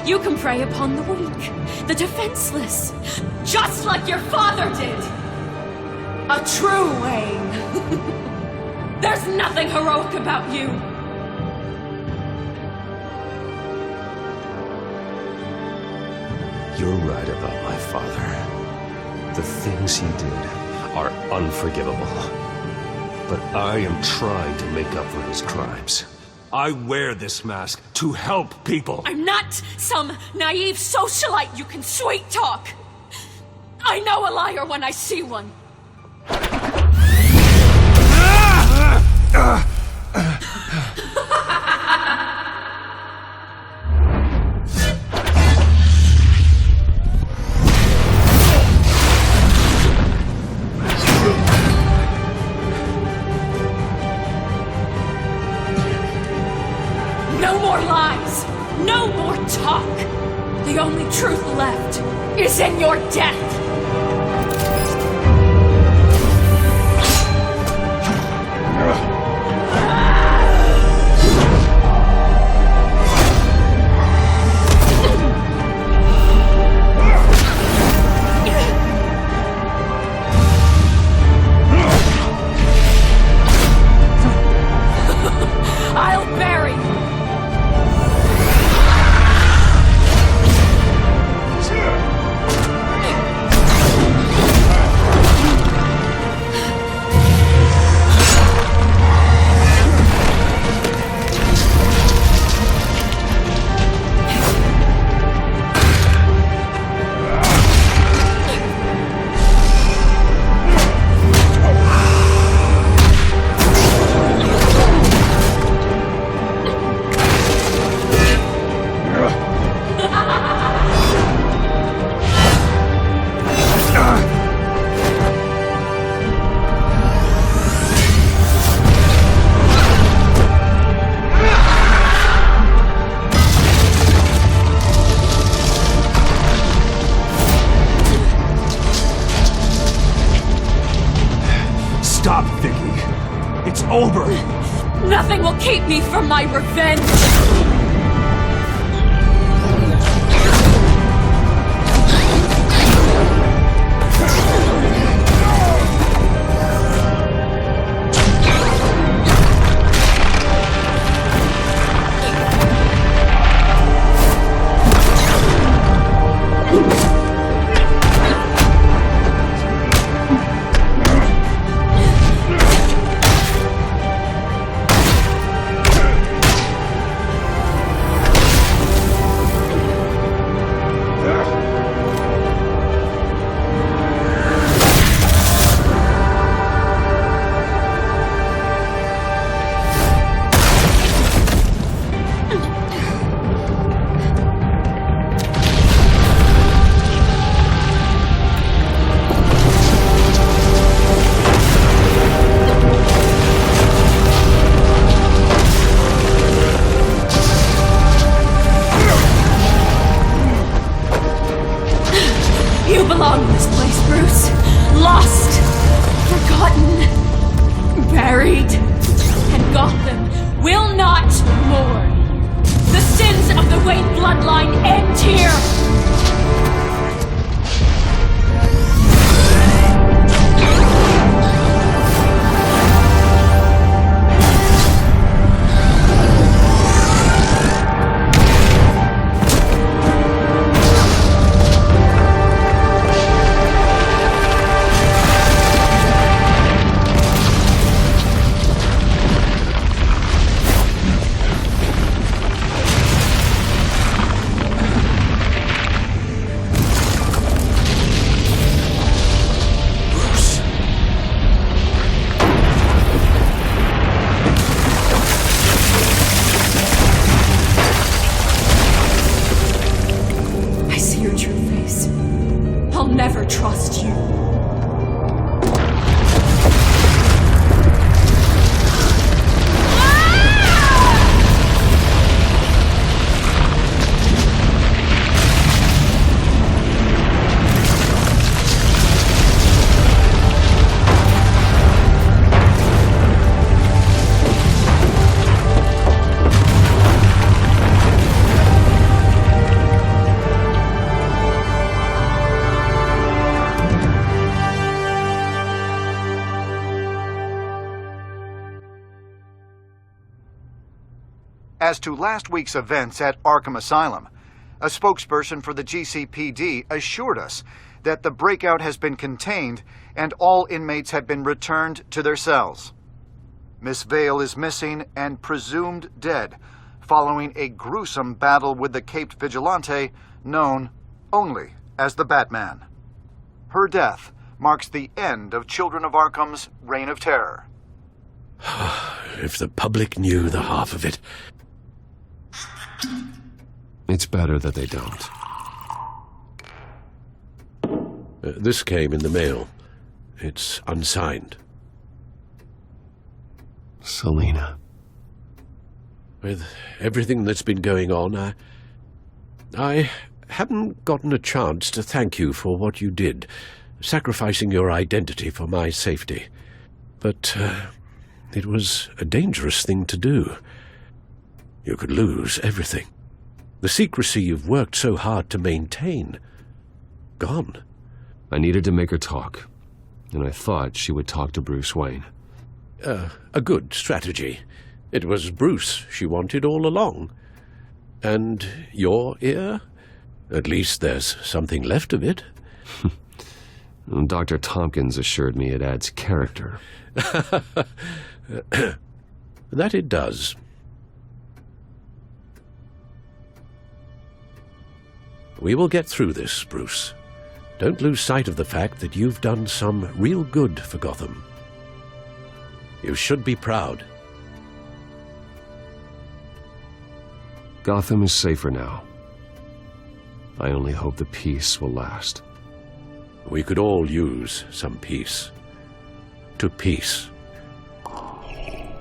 you can prey upon the weak, the defenseless, just like your father did. A true Wayne. There's nothing heroic about you. You're right about my father. The things he did are unforgivable. But I am trying to make up for his crimes. I wear this mask to help people. I'm not some naive socialite you can sweet talk. I know a liar when I see one. No more lies! No more talk! The only truth left is in your death! I'll bury you! Stop, Vicky. It's over. Nothing will keep me from my revenge! As to last week's events at Arkham Asylum, a spokesperson for the GCPD assured us that the breakout has been contained and all inmates have been returned to their cells. Miss Vale is missing and presumed dead following a gruesome battle with the caped vigilante known only as the Batman. Her death marks the end of Children of Arkham's reign of terror. If the public knew the half of it. It's better that they don't. This came in the mail. It's unsigned. Selina. With everything that's been going on, I haven't gotten a chance to thank you for what you did, sacrificing your identity for my safety. But it was a dangerous thing to do. You could lose everything. The secrecy you've worked so hard to maintain. Gone. I needed to make her talk, and I thought she would talk to Bruce Wayne. A good strategy. It was Bruce she wanted all along. And your ear? At least there's something left of it. Dr. Tompkins assured me it adds character. That it does. We will get through this, Bruce. Don't lose sight of the fact that you've done some real good for Gotham. You should be proud. Gotham is safer now. I only hope the peace will last. We could all use some peace. To peace.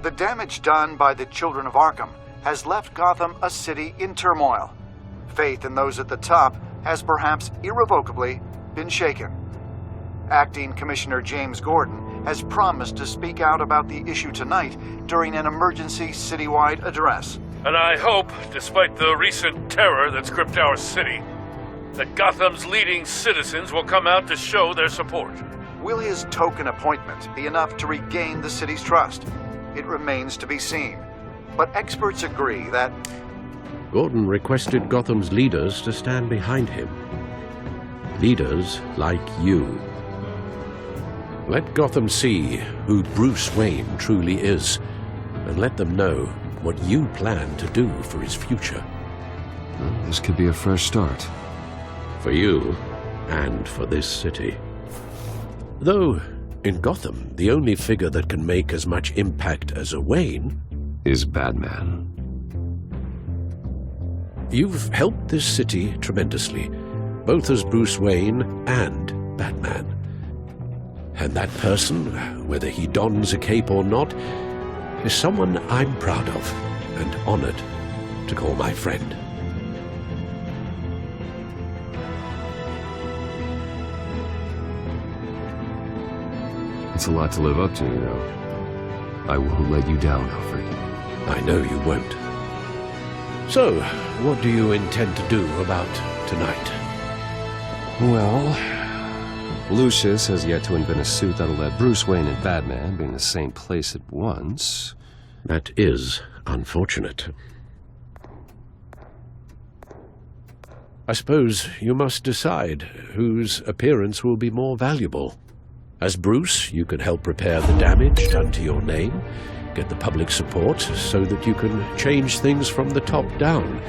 The damage done by the Children of Arkham has left Gotham a city in turmoil. Faith in those at the top has perhaps irrevocably been shaken. Acting Commissioner James Gordon has promised to speak out about the issue tonight during an emergency citywide address. And I hope, despite the recent terror that's gripped our city, that Gotham's leading citizens will come out to show their support. Will his token appointment be enough to regain the city's trust? It remains to be seen. But experts agree that Gordon requested Gotham's leaders to stand behind him. Leaders like you. Let Gotham see who Bruce Wayne truly is, and let them know what you plan to do for his future. This could be a fresh start. For you, and for this city. Though, in Gotham, the only figure that can make as much impact as a Wayne is Batman. You've helped this city tremendously, both as Bruce Wayne and Batman. And that person, whether he dons a cape or not, is someone I'm proud of and honored to call my friend. It's a lot to live up to, you know. I won't let you down, Alfred. I know you won't. So, what do you intend to do about tonight? Well, Lucius has yet to invent a suit that'll let Bruce Wayne and Batman be in the same place at once. That is unfortunate. I suppose you must decide whose appearance will be more valuable. As Bruce, you can help repair the damage done to your name, get the public support so that you can change things from the top down.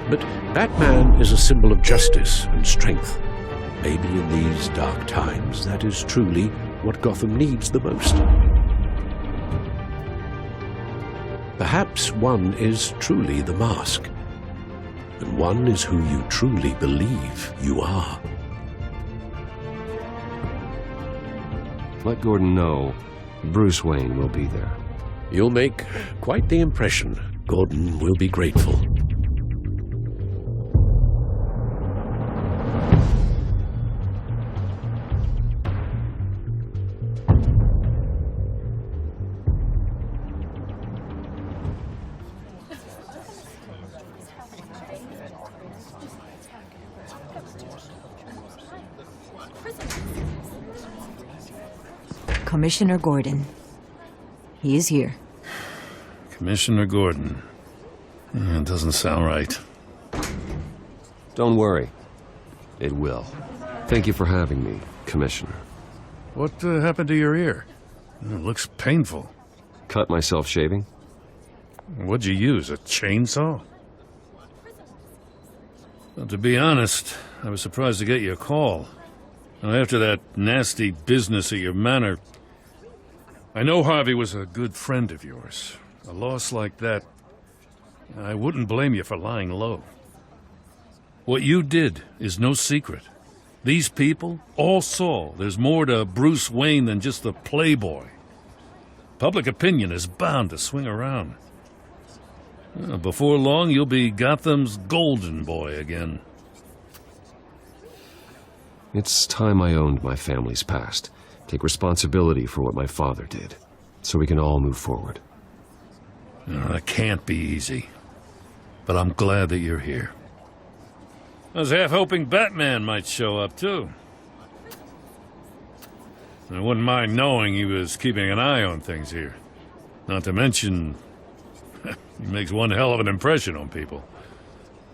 But Batman is a symbol of justice and strength. Maybe in these dark times, that is truly what Gotham needs the most. Perhaps one is truly the mask, and one is who you truly believe you are. Let Gordon know Bruce Wayne will be there. You'll make quite the impression. Gordon will be grateful. Commissioner Gordon. He is here. Commissioner Gordon. It doesn't sound right. Don't worry. It will. Thank you for having me, Commissioner. What happened to your ear? It looks painful. Cut myself shaving? What'd you use, a chainsaw? Well, to be honest, I was surprised to get your call. Now, after that nasty business at your manor, I know Harvey was a good friend of yours. A loss like that, I wouldn't blame you for lying low. What you did is no secret. These people all saw there's more to Bruce Wayne than just the playboy. Public opinion is bound to swing around. Before long, you'll be Gotham's golden boy again. It's time I owned my family's past. Take responsibility for what my father did, so we can all move forward. That can't be easy. But I'm glad that you're here. I was half hoping Batman might show up, too. I wouldn't mind knowing he was keeping an eye on things here. Not to mention, he makes one hell of an impression on people.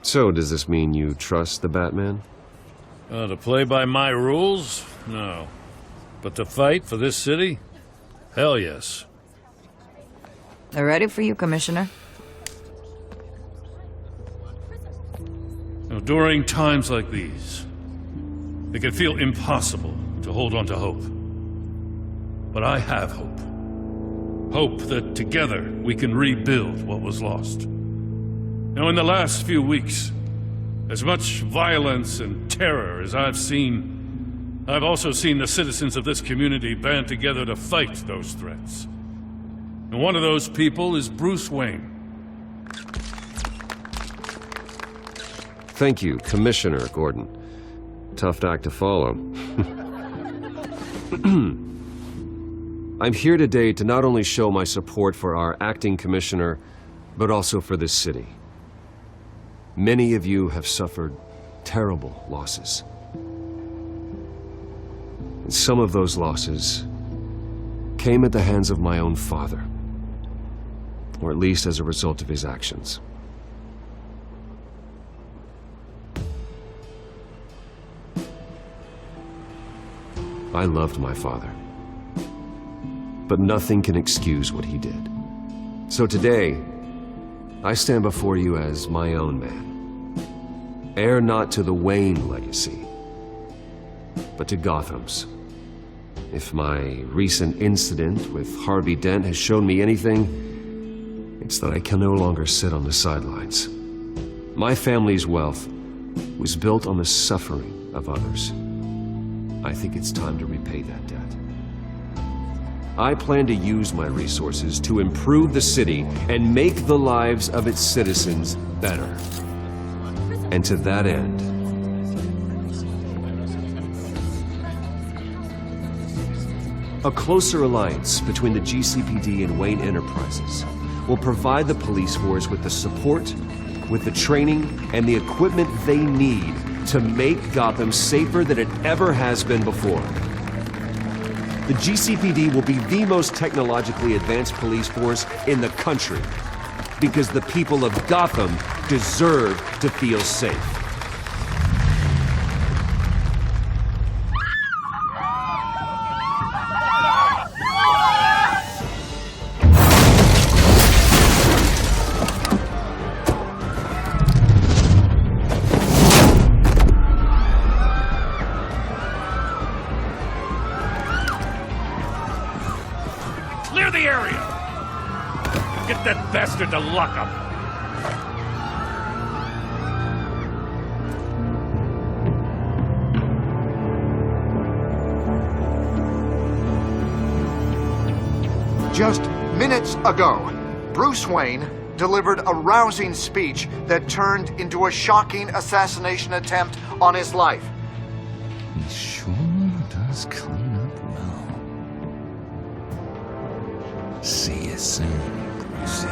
So, does this mean you trust the Batman? To play by my rules? No. But to fight for this city? Hell yes. They're ready for you, Commissioner. During times like these, it can feel impossible to hold on to hope. But I have hope. Hope that together we can rebuild what was lost. Now, in the last few weeks, as much violence and terror as I've seen, I've also seen the citizens of this community band together to fight those threats. And one of those people is Bruce Wayne. Thank you, Commissioner Gordon. Tough act to follow. I'm here today to not only show my support for our acting commissioner, but also for this city. Many of you have suffered terrible losses. And some of those losses came at the hands of my own father, or at least as a result of his actions. I loved my father, but nothing can excuse what he did. So today, I stand before you as my own man, heir not to the Wayne legacy, but to Gotham's. If my recent incident with Harvey Dent has shown me anything, it's that I can no longer sit on the sidelines. My family's wealth was built on the suffering of others. I think it's time to repay that debt. I plan to use my resources to improve the city and make the lives of its citizens better. And to that end, a closer alliance between the GCPD and Wayne Enterprises will provide the police force with the support, with the training, and the equipment they need to make Gotham safer than it ever has been before. The GCPD will be the most technologically advanced police force in the country, because the people of Gotham deserve to feel safe. Clear the area! Get that bastard to lock up! Just minutes ago, Bruce Wayne delivered a rousing speech that turned into a shocking assassination attempt on his life. He sure does clean up well. See you soon, Brucey.